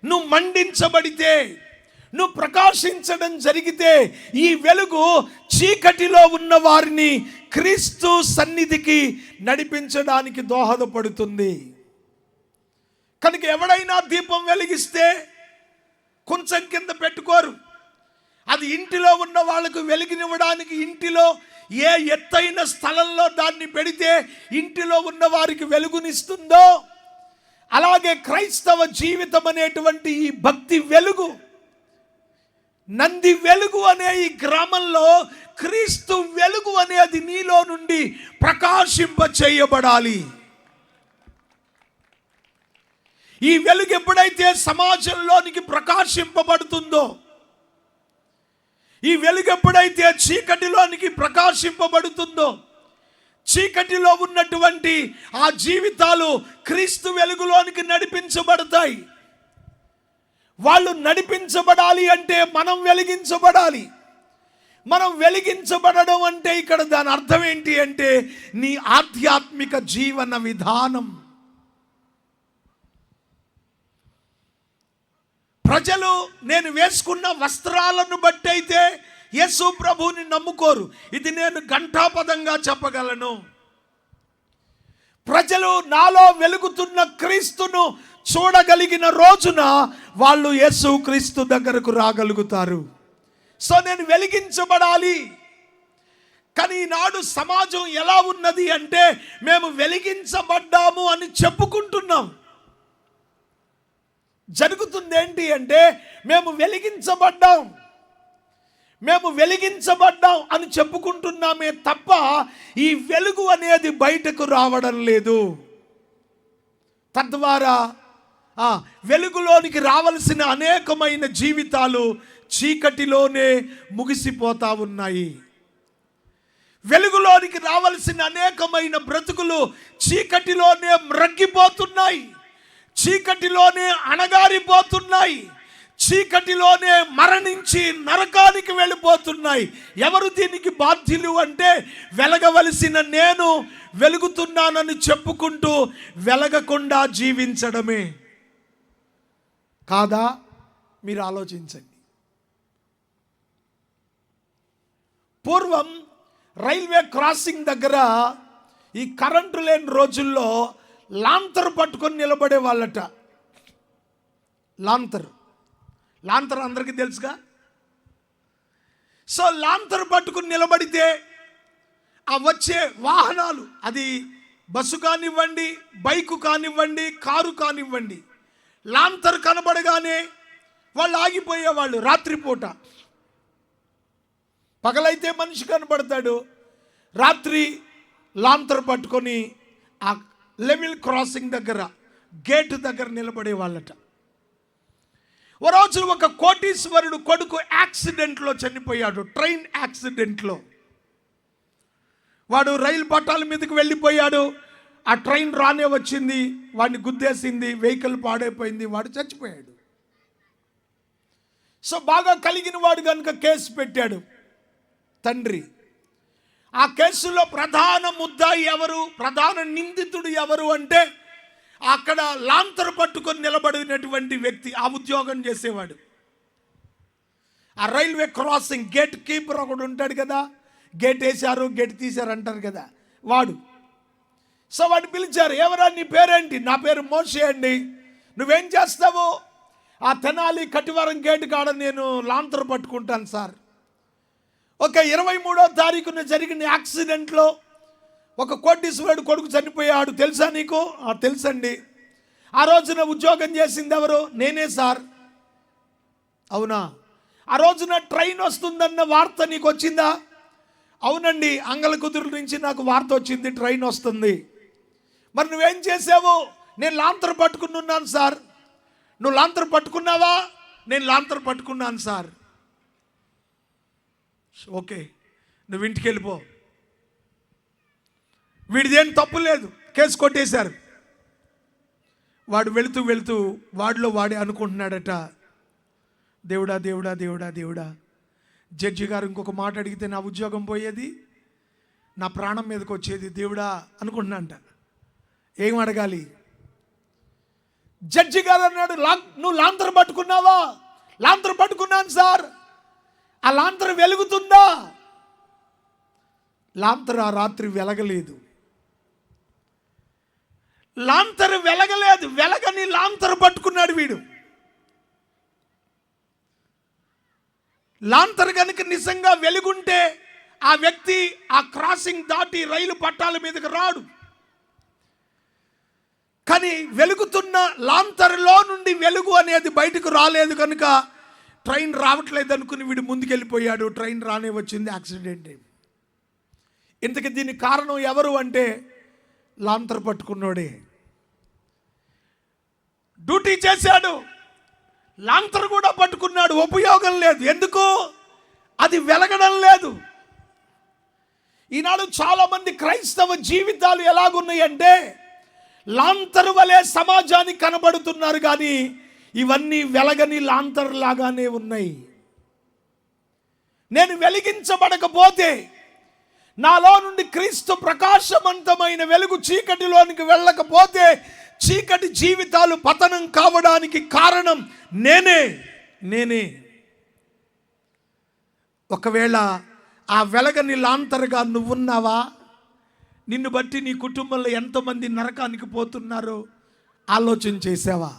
నువ్వు మండించబడితే, నువ్వు ప్రకాశించడం జరిగితే ఈ వెలుగు చీకటిలో ఉన్న వారిని క్రీస్తు సన్నిధికి నడిపించడానికి దోహదపడుతుంది. కనుక ఎవడైనా దీపం వెలిగిస్తే కొంచెం కింద పెట్టుకోరు. అది ఇంటిలో ఉన్న వాళ్ళకు వెలిగినివ్వడానికి ఇంటిలో ఏ ఎత్తైన స్థలంలో దాన్ని పెడితే ఇంటిలో ఉన్న వారికి వెలుగునిస్తుందో, అలాగే క్రైస్తవ జీవితం అనేటువంటి ఈ భక్తి వెలుగు, నంది వెలుగు అనే ఈ గ్రామంలో క్రీస్తు వెలుగు అనేది నీలో నుండి ప్రకాశింప చేయబడాలి. ఈ వెలుగు ఎప్పుడైతే సమాజంలోనికి ప్రకాశింపబడుతుందో, ఈ వెలుగు ఎప్పుడైతే చీకటిలోనికి ప్రకాశింపబడుతుందో, చీకటిలో ఉన్నటువంటి ఆ జీవితాలు క్రీస్తు వెలుగులోనికి నడిపించబడతాయి. వాళ్ళు నడిపించబడాలి అంటే మనం వెలిగించబడాలి. మనం వెలిగించబడడం అంటే ఇక్కడ దాని అర్థం ఏంటి అంటే నీ ఆధ్యాత్మిక జీవన విధానం. ప్రజలు నేను వేసుకున్న వస్త్రాలను బట్టి అయితే యేసు ప్రభువుని నమ్ముకోరు. ఇది నేను ఘంటాపదంగా చెప్పగలను. ప్రజలు నాలో వెలుగుతున్న క్రీస్తును చూడగలిగిన రోజున వాళ్ళు యేసు క్రీస్తు దగ్గరకు రాగలుగుతారు. సో నేను వెలిగించబడాలి. కానీ ఈనాడు సమాజం ఎలా ఉన్నది అంటే మేము వెలిగించబడ్డాము అని చెప్పుకుంటున్నాం. జరుగుతుంది ఏంటి అంటే మేము వెలిగించబడ్డాం అని చెప్పుకుంటున్నామే తప్ప ఈ వెలుగు అనేది బయటకు రావడం లేదు. తద్వారా వెలుగులోనికి రావలసిన అనేకమైన జీవితాలు చీకటిలోనే ముగిసిపోతా ఉన్నాయి. వెలుగులోనికి రావలసిన అనేకమైన బ్రతుకులు చీకటిలోనే మ్రగ్గిపోతున్నాయి, చీకటిలోనే అణగారిపోతున్నాయి, చీకటిలోనే మరణించి నరకానికి వెళ్ళిపోతున్నాయి. ఎవరు దీనికి బాధ్యులు అంటే వెలగవలసిన నేను వెలుగుతున్నానని చెప్పుకుంటూ వెలగకుండా జీవించడమే కాదా? మీరు ఆలోచించండి. పూర్వం రైల్వే క్రాసింగ్ దగ్గర ఈ కరెంటు లేని రోజుల్లో లాంతర్ పట్టుకొని నిలబడే వాళ్ళట. లాంతర్ అందరికీ తెలుసుగా. సో లాంతర్ పట్టుకుని నిలబడితే ఆ వచ్చే వాహనాలు, అది బస్సు కానివ్వండి, బైకు కానివ్వండి, కారు కానివ్వండి, లాంతర్ కనబడగానే వాళ్ళు ఆగిపోయేవాళ్ళు. రాత్రిపూట, పగలైతే మనిషి కనబడతాడు, రాత్రి లాంతర్ పట్టుకొని ఆ లెవెల్ క్రాసింగ్ దగ్గర గేట్ దగ్గర నిలబడే వాళ్ళట. ఓ రోజు ఒక కోటీశ్వరుడు కొడుకు యాక్సిడెంట్లో చనిపోయాడు. ట్రైన్ యాక్సిడెంట్లో వాడు రైలు పట్టాల మీదకి వెళ్ళిపోయాడు. ఆ ట్రైన్ రానే వచ్చింది, వాడిని గుద్దేసింది, వెహికల్ పాడైపోయింది, వాడు చచ్చిపోయాడు. సో బాగా కలిగిన వాడు కనుక కేసు పెట్టాడు తండ్రి. ఆ కేసులో ప్రధాన ముద్దాయి ఎవరు, ప్రధాన నిందితుడు ఎవరు అంటే అక్కడ లాంతర్ పట్టుకొని నిలబడినటువంటి వ్యక్తి, ఆ ఉద్యోగం చేసేవాడు. ఆ రైల్వే క్రాసింగ్ గేట్ కీపర్ ఒకడు ఉంటాడు కదా, గేట్ వేశారు గేట్ తీశారు అంటారు కదా, వాడు. సో వాడిని పిలిచారు. ఎవరా నీ పేరేంటి? నా పేరు మోషే అండి. నువ్వేం చేస్తావు? ఆ తెనాలి కటివరం గేటు కాడ నేను లాంతరు పట్టుకుంటాను సార్. ఒక 23వ తారీఖున జరిగిన యాక్సిడెంట్లో ఒక కోటీశ్వరుడు కొడుకు చనిపోయాడు. తెలుసా నీకు? తెలుసండి. ఆ రోజున ఉద్యోగం చేసింది ఎవరు? నేనే సార్. అవునా? ఆ రోజున ట్రైన్ వస్తుందన్న వార్త నీకు వచ్చిందా? అవునండి, అంగళకుదురు నుంచి నాకు వార్త వచ్చింది, ట్రైన్ వస్తుంది. మరి నువ్వేం చేసావు? నేను లాంతరు పట్టుకుని ఉన్నాను సార్. నువ్వు లాంతరు పట్టుకున్నావా? నేను లాంతరు పట్టుకున్నాను సార్. ఓకే, నువ్వు ఇంటికి వెళ్ళిపో. వీడిదేం తప్పు లేదు, కేసు కొట్టేశారు. వాడు వెళుతూ వెళుతూ వాడిలో వాడే అనుకుంటున్నాడట, దేవుడా దేవుడా దేవుడా దేవుడా, జడ్జి గారు ఇంకొక మాట అడిగితే నా ఉద్యోగం పోయేది, నా ప్రాణం మీదకి వచ్చేది, దేవుడా అనుకుంటున్నాంట. ఏం అడగాలి? జడ్జి గారు అన్నాడు, నువ్వు లాంతరు పట్టుకున్నావా? లాంతరు పట్టుకున్నాను సార్. ఆ లాంతరు వెలుగుతుందా? లాంతరు ఆ రాత్రి వెలగలేదు. లాంతరు వెలగలేదు. వెలగని లాంతరు పట్టుకున్నాడు వీడు. లాంతరు కనుక నిజంగా వెలుగుంటే ఆ వ్యక్తి ఆ క్రాసింగ్ దాటి రైలు పట్టాల మీదకి రాడు. కానీ వెలుగుతున్న లాంతరులో నుండి వెలుగు అనేది బయటకు రాలేదు కనుక ట్రైన్ రావట్లేదు అనుకుని వీడు ముందుకెళ్ళిపోయాడు. ట్రైన్ రానే వచ్చింది, యాక్సిడెంట్ అయింది. ఇంతకీ దీనికి కారణం ఎవరు అంటే లాంతరు పట్టుకున్నోడే. డ్యూటీ చేశాడు, లాంతరు కూడా పట్టుకున్నాడు, ఉపయోగం లేదు. ఎందుకు? అది వెలగడం లేదు. ఈనాడు చాలామంది క్రైస్తవ జీవితాలు ఎలాగున్నాయంటే లాంతరు వలె సమాజానికి కనబడుతున్నారు, కానీ ఇవన్నీ వెలగని లాంతరు లాగానే ఉన్నాయి. నేను వెలిగించబడకపోతే, నాలో నుండి క్రీస్తు ప్రకాశవంతమైన వెలుగు చీకటిలోనికి వెళ్ళకపోతే, చీకటి జీవితాలు పతనం కావడానికి కారణం నేనే. ఒకవేళ ఆ వెలగని లాంతరుగా నువ్వున్నావా? నిన్ను బట్టి నీ కుటుంబంలో ఎంతమంది నరకానికి పోతున్నారో ఆలోచన చేసావా?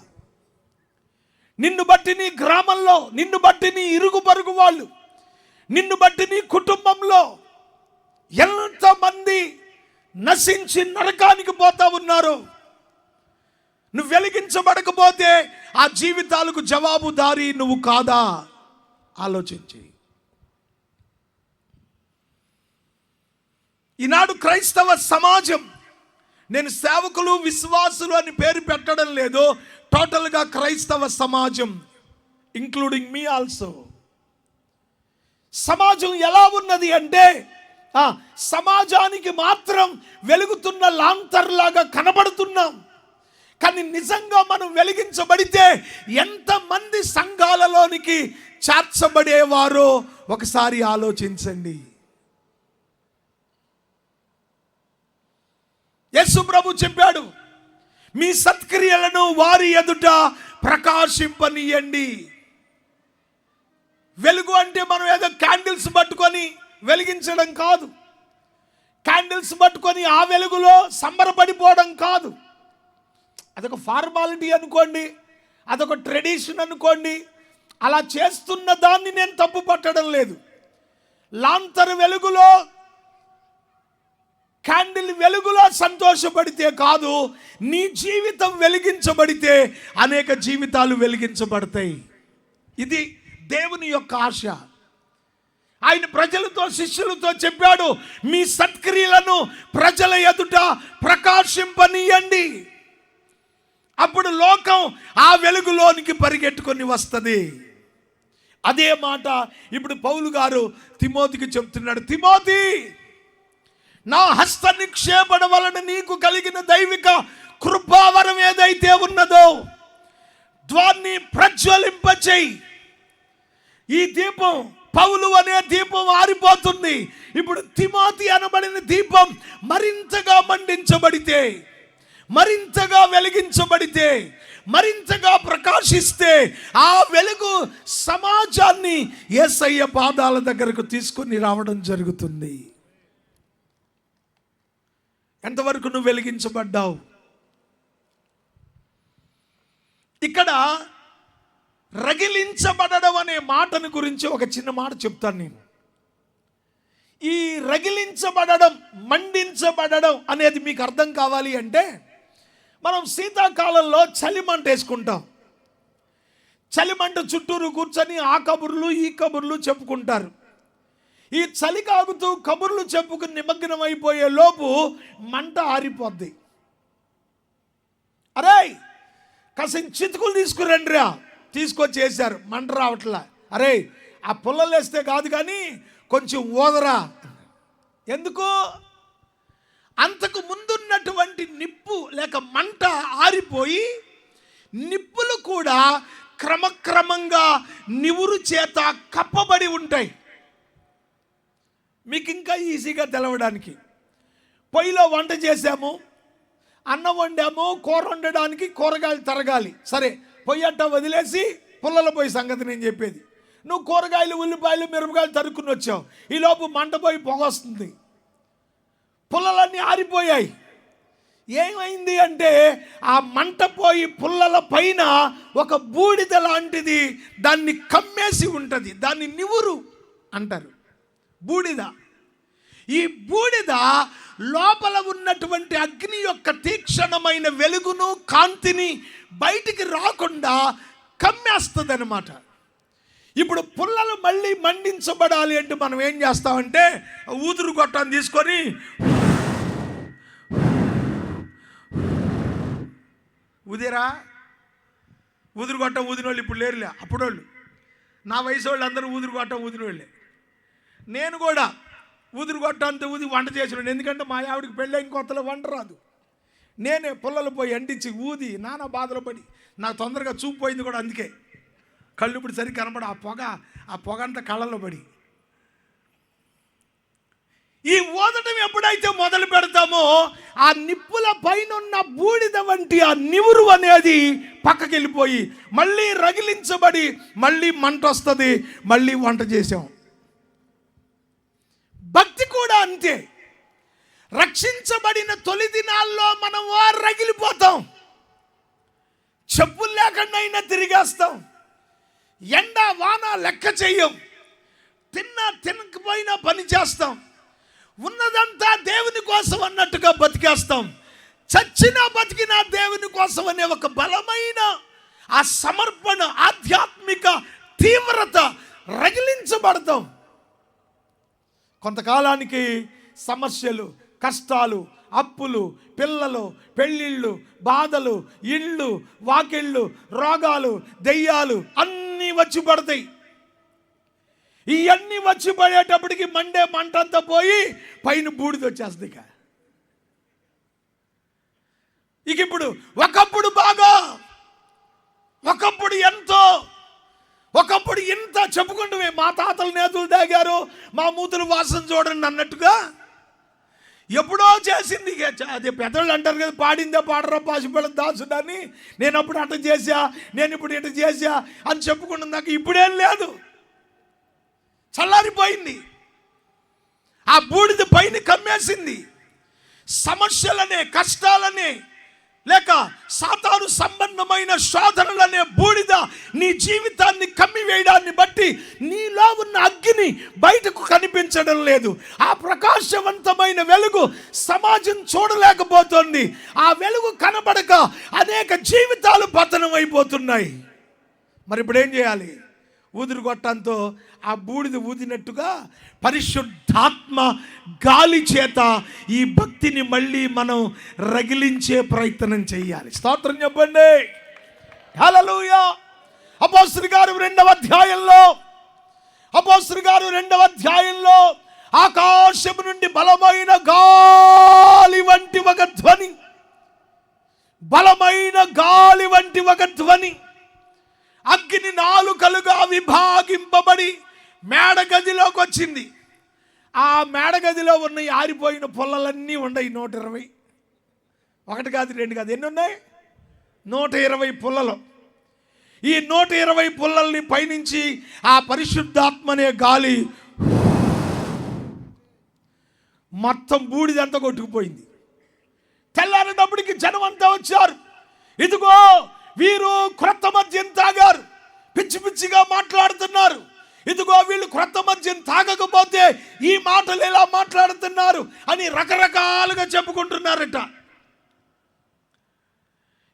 నిన్ను బట్టి నీ గ్రామంలో, నిన్ను బట్టి నీ ఇరుగు పొరుగు వాళ్ళు, నిన్ను బట్టి నీ కుటుంబంలో ఎంతమంది నశించి నరకానికి పోతా ఉన్నారు? నువ్వు వెలిగించబడకపోతే ఆ జీవితాలకు జవాబుదారీ నువ్వు కాదా? ఆలోచించి. ఈనాడు క్రైస్తవ సమాజం, నేను సేవకులు విశ్వాసులు అని పేరు పెట్టడం లేదు, టోటల్గా క్రైస్తవ సమాజం, ఇంక్లూడింగ్ మీ ఆల్సో. సమాజం ఎలా ఉన్నది అంటే సమాజానికి మాత్రం వెలుగుతున్న లాంతర్లాగా కనబడుతున్నాం. కానీ నిజంగా మనం వెలిగించబడితే ఎంతమంది సంఘాలలోనికి చేర్చబడేవారో ఒకసారి ఆలోచించండి. యేసు ప్రభు చెప్పాడు, మీ సత్క్రియలను వారి ఎదుట ప్రకాశింపనీయండి. వెలుగు అంటే మనం ఏదో క్యాండిల్స్ పట్టుకొని వెలిగించడం కాదు, క్యాండిల్స్ పట్టుకొని ఆ వెలుగులో సంబరపడిపోవడం కాదు. అదొక ఫార్మాలిటీ అనుకోండి, అదొక ట్రెడిషన్ అనుకోండి. అలా చేస్తున్న దాన్ని నేను తప్పు పట్టడం లేదు. లాంతరు వెలుగులో, క్యాండిల్ వెలుగులో సంతోషపడితే కాదు, నీ జీవితం వెలిగించబడితే అనేక జీవితాలు వెలిగించబడతాయి. ఇది దేవుని యొక్క ఆశ. ఆయన ప్రజలతో, శిష్యులతో చెప్పాడు, మీ సత్క్రియలను ప్రజల ఎదుట ప్రకాశింపనీయండి. అప్పుడు లోకం ఆ వెలుగులోనికి పరిగెట్టుకొని వస్తుంది. అదే మాట ఇప్పుడు పౌలు గారు తిమోతికి చెప్తున్నాడు. తిమోతి, నా హస్త నిక్షేపణ వలన నీకు కలిగిన దైవిక కృపావరం ఏదైతే ఉన్నదో దాన్ని ప్రజ్వలింపచేయి. ఈ దీపం, పౌలు అనే దీపం ఆరిపోతుంది. ఇప్పుడు తిమోతి అనబడిన దీపం మరింతగా మండించబడితే, మరింతగా వెలిగించబడితే, మరింతగా ప్రకాశిస్తే ఆ వెలుగు సమాజాన్ని యేసయ్య పాదాల దగ్గరకు తీసుకొని రావడం జరుగుతుంది. ఎంతవరకు నువ్వు వెలిగించబడ్డావు? ఇక్కడ రగిలించబడడం అనే మాటను గురించి ఒక చిన్న మాట చెప్తాను నేను. ఈ రగిలించబడడం, మండించబడడం అనేది మీకు అర్థం కావాలి అంటే, మనం శీతాకాలంలో చలిమంట వేసుకుంటాం. చలిమంట చుట్టూరు కూర్చొని ఆ కబుర్లు ఈ కబుర్లు చెప్పుకుంటారు. ఈ చలి కాగుతూ కబుర్లు చెప్పుకుని నిమగ్నం అయిపోయే లోపు మంట ఆరిపోద్ది. అరే కాసిన చితుకులు తీసుకురండిరా, తీసుకొచ్చేసారు, మంట రావట్లా. అరే ఆ పుల్లలు వేస్తే కాదు కానీ కొంచెం ఓదరా. ఎందుకు? అంతకు ముందున్నటువంటి నిప్పు లేక మంట ఆరిపోయి నిప్పులు కూడా క్రమక్రమంగా నివురు చేత కప్పబడి ఉంటాయి. మీకు ఇంకా ఈజీగా తెలవడానికి, పొయ్యిలో వంట చేసాము, అన్నం వండాము, కూర వండడానికి కూరగాయలు తరగాలి. సరే పొయ్యి అట్ట వదిలేసి పుల్లల పొయ్యి సంగతి నేను చెప్పేది. నువ్వు కూరగాయలు, ఉల్లిపాయలు, మిరపకాయలు తరుక్కుని వచ్చావు, ఈలోపు మంట పోయి పొగ వస్తుంది, పుల్లలన్నీ ఆరిపోయాయి. ఏమైంది అంటే ఆ మంట పోయి పుల్లల పైన ఒక బూడిద లాంటిది దాన్ని కమ్మేసి ఉంటుంది. దాన్ని నివురు అంటారు, బూడిద. ఈ బూడిద లోపల ఉన్నటువంటి అగ్ని యొక్క తీక్షణమైన వెలుగును, కాంతిని బయటికి రాకుండా కమ్మేస్తుంది అన్నమాట. ఇప్పుడు పుల్లలు మళ్ళీ మండించబడాలి అంటే మనం ఏం చేస్తామంటే ఊదురు గొట్టాన్ని తీసుకొని ఊదిరా. ఊదురు గొట్టం ఊదిన వాళ్ళు ఇప్పుడు లేరులే, అప్పుడోళ్ళు. నా వయసు వాళ్ళు అందరూ ఊదురు గొట్టం ఊదిన వాళ్ళే. నేను కూడా ఊదురు గొట్టంతో ఊది వంట చేసినాను. ఎందుకంటే మా ఆవిడికి పెళ్ళైన కొత్తలో వంట రాదు. నేనే పుల్లలు పోయి అంటించి ఊది నానా బాధలు పడి నాకు తొందరగా చూపు పోయింది కూడా. అందుకే కళ్ళు ఇప్పుడు సరి కనబడి ఆ పొగ అంతా కళ్ళలో పడి. ఈ ఊదటం ఎప్పుడైతే మొదలు పెడతామో ఆ నిప్పుల పైన ఉన్న బూడిద వంటి ఆ నివురు అనేది పక్కకి వెళ్ళిపోయి మళ్ళీ రగిలించబడి మళ్ళీ మంట వస్తుంది, మళ్ళీ వంట చేసాం. భక్తి కూడా అంతే. రక్షించబడిన తొలి దినాల్లో మనం రగిలిపోతాం, చెప్పులు లేకుండా అయినా తిరిగేస్తాం, ఎండ వాన లెక్క చెయ్యం, తినకపోయినా పని చేస్తాం, ఉన్నదంతా దేవుని కోసం అన్నట్టుగా బతికేస్తాం. చచ్చినా బతికినా దేవుని కోసం అనే ఒక బలమైన ఆ సమర్పణ, ఆధ్యాత్మిక తీవ్రత, రగిలించబడతాం. కొంతకాలానికి సమస్యలు, కష్టాలు, అప్పులు, పిల్లలు, పెళ్ళిళ్ళు, బాధలు, ఇళ్ళు, వాకిళ్ళు, రోగాలు, దెయ్యాలు అన్నీ వచ్చి పడతాయి. ఇవన్నీ వచ్చి పడేటప్పటికి మండే మంటంతా పోయి పైన బూడిద వచ్చేస్తుంది. ఇక ఇప్పుడు ఒకప్పుడు బాగా, ఒకప్పుడు ఎంతో, ఒకప్పుడు ఇంత చెప్పుకుంటూ మా తాతలు నేతులు తాగారు, మా మూతులు వాసన చూడండి అన్నట్టుగా ఎప్పుడో చేసింది. అది పెద్దోళ్ళు అంటారు కదా, పాడిందే పాడరా పాసిపడ దాసుడని. నేను అప్పుడు అట్ట చేశా, నేను ఇప్పుడు ఇట్ట చేశా అని చెప్పుకున్న దాకా ఇప్పుడేం లేదు, చల్లారిపోయింది. ఆ బూడిద పైన కమ్మేసింది. సమస్యలనే, కష్టాలనే, లేక సాతాను సంబంధమైన శోధనలనే బూడిద నీ జీవితాన్ని కమ్మివేయడాన్ని బట్టి నీలో ఉన్న అగ్ని బయటకు కనిపించడం లేదు. ఆ ప్రకాశవంతమైన వెలుగు సమాజం చూడలేకపోతుంది. ఆ వెలుగు కనబడక అనేక జీవితాలు పతనం అయిపోతున్నాయి. మరి ఇప్పుడు ఏం చేయాలి? ఊదురు గొట్టంతో ఆ బూడిద ఊదినట్టుగా పరిశుద్ధాత్మ గాలి చేత ఈ భక్తిని మళ్ళీ మనం రగిలించే ప్రయత్నం చేయాలి. స్తోత్రం చెప్పండి, హల్లెలూయా. అపోస్తలుల గారు 2వ అధ్యాయంలో ఆకాశము నుండి బలమైన గాలి వంటి ఒక ధ్వని, బలమైన గాలి వంటి ఒక ధ్వని, అగ్ని నాలుకలుగా విభాగింపబడి మేడగదిలోకి వచ్చింది. ఆ మేడగదిలో ఉన్న ఆరిపోయిన పుల్లలన్నీ ఉన్నాయి. 120, ఒకటి కాదు, 2 కాదు, ఎన్ని ఉన్నాయి? 120 పుల్లలు. ఈ 120 పుల్లల్ని పైనుంచి ఆ పరిశుద్ధాత్మనే గాలి మొత్తం బూడిదంతా కొట్టుకుపోయింది. తెల్లారేటప్పటికి జనం అంతా వచ్చారు. ఇదిగో వీరు క్రొత్త మద్యం తాగారు, పిచ్చి పిచ్చిగా మాట్లాడుతున్నారు. ఇదిగో వీళ్ళు క్రొత్త మద్యం తాగకపోతే ఈ మాటలు ఎలా మాట్లాడుతున్నారు అని రకరకాలుగా చెప్పుకుంటున్నారట.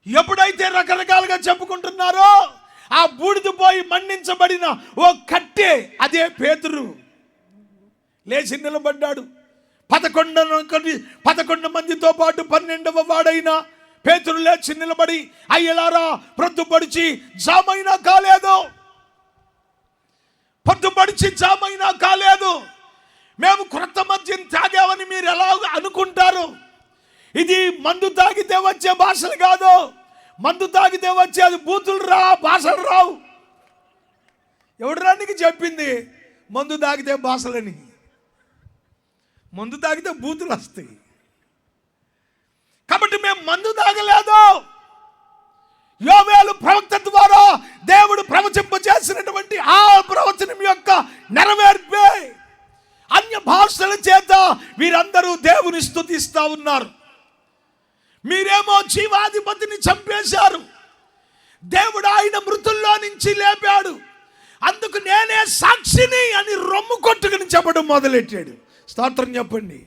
ఎప్పుడైతే రకరకాలుగా చెప్పుకుంటున్నారో ఆ బూడిద పోయి మండించబడిన ఓ కట్టె, అదే పేతురు లేచి నిలబడ్డాడు. 11 మందితో పాటు 12వ వాడైన పేతురు లేచి నిలబడి, అయ్యలారా ప్రొద్దుపడిచి జామైనా కాలేదు, పొద్దుపడిచి జామైనా కాలేదు, మేము క్రొత్త మద్యం తాగామని మీరు ఎలా అనుకుంటారు? ఇది మందు తాగితే వచ్చే భాషలు కాదు, మందు తాగితే వచ్చేది బూతులు భాషలు రావు. ఎవడురా నీకు చెప్పింది మందు తాగితే భాషలని? మందు తాగితే బూతులు వస్తాయి. కాబట్టి మేము మందు తాగలేదు. యోవేలు ప్రవక్త ద్వారా దేవుడు ప్రవచింప చేసినటువంటి ఆ ప్రవచనం యొక్క నెరవేర్పే అన్య భాషల చేత వీరందరూ దేవుని స్తుతిస్తూ ఉన్నారు. మీరేమో జీవాధిపతిని చంపేశారు, దేవుడు ఆయన మృతుల్లో నుంచి లేపాడు, అందుకు నేనే సాక్షిని అని రొమ్ము కొట్టుకుని చెప్పడం మొదలెట్టాడు. స్తోత్రం చెప్పండి.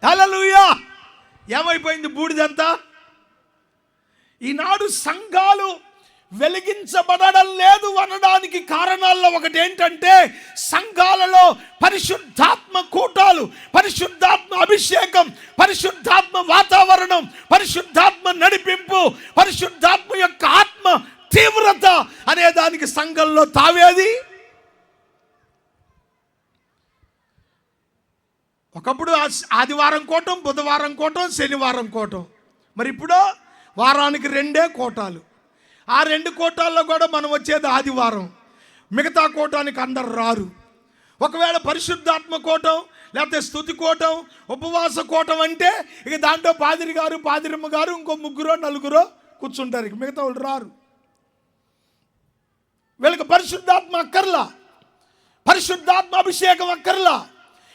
హల్లెలూయా. ఏమైపోయింది బూడిదంతా? ఈనాడు సంఘాలు వెలిగించబడడం లేదు అనడానికి కారణాల్లో ఒకటి ఏంటంటే, సంఘాలలో పరిశుద్ధాత్మ కూటాలు, పరిశుద్ధాత్మ అభిషేకం, పరిశుద్ధాత్మ వాతావరణం, పరిశుద్ధాత్మ నడిపింపు, పరిశుద్ధాత్మ యొక్క ఆత్మ తీవ్రత అనే దానికి సంఘంలో తావేది. ఒకప్పుడు ఆదివారం కోటం, బుధవారం కోటం, శనివారం కోటం. మరి ఇప్పుడు వారానికి 2 కోటాలు. ఆ 2 కోటాల్లో కూడా మనం వచ్చేది ఆదివారం. మిగతా కోటానికి అందరు రారు. ఒకవేళ పరిశుద్ధాత్మ కోటం, లేకపోతే స్తుతి కోటం, ఉపవాస కోటం అంటే ఇక దాంట్లో పాదిరి గారు, పాదిరమ్మ గారు, ఇంకో 3-4 కూర్చుంటారు. ఇక మిగతా వాళ్ళు రారు. వీళ్ళకి పరిశుద్ధాత్మ అక్కర్లా, పరిశుద్ధాత్మ అభిషేకం అక్కర్లా.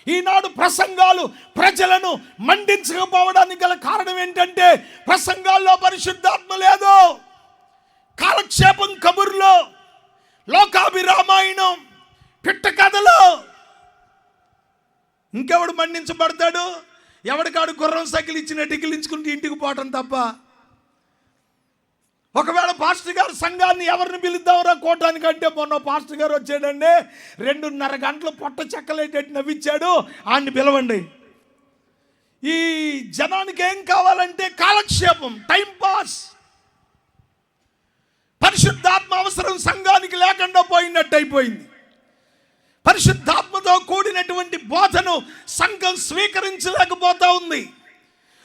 ఈనాడు ప్రసంగాలు ప్రజలను మండించకపోవడానికి గల కారణం ఏంటంటే, ప్రసంగాల్లో పరిశుద్ధాత్మ లేదు. కాలక్షేపం కబుర్లో, లోకాభిరామాయణం, పిట్ట కథలు. ఇంకెవడు మండించబడతాడు? ఎవడికాడు గుర్రం సైకిల్ ఇచ్చిన టికిలించుకుంటూ ఇంటికి పోవటం తప్ప. ఒకవేళ పాస్టర్ గారు సంఘాన్ని ఎవరిని పిలుద్దామరా కోటానికంటే, మొన్న పాస్టర్ గారు వచ్చాడండి, 2.5 గంటలు పొట్ట చెక్కలేటట్టు నవ్విచ్చాడు, ఆయన్ని పిలవండి. ఈ జనానికి ఏం కావాలంటే కాలక్షేపం, టైం పాస్. పరిశుద్ధాత్మ అవసరం సంఘానికి లేకుండా పోయినట్టు అయిపోయింది. పరిశుద్ధాత్మతో కూడినటువంటి బోధను సంఘం స్వీకరించలేకపోతా ఉంది.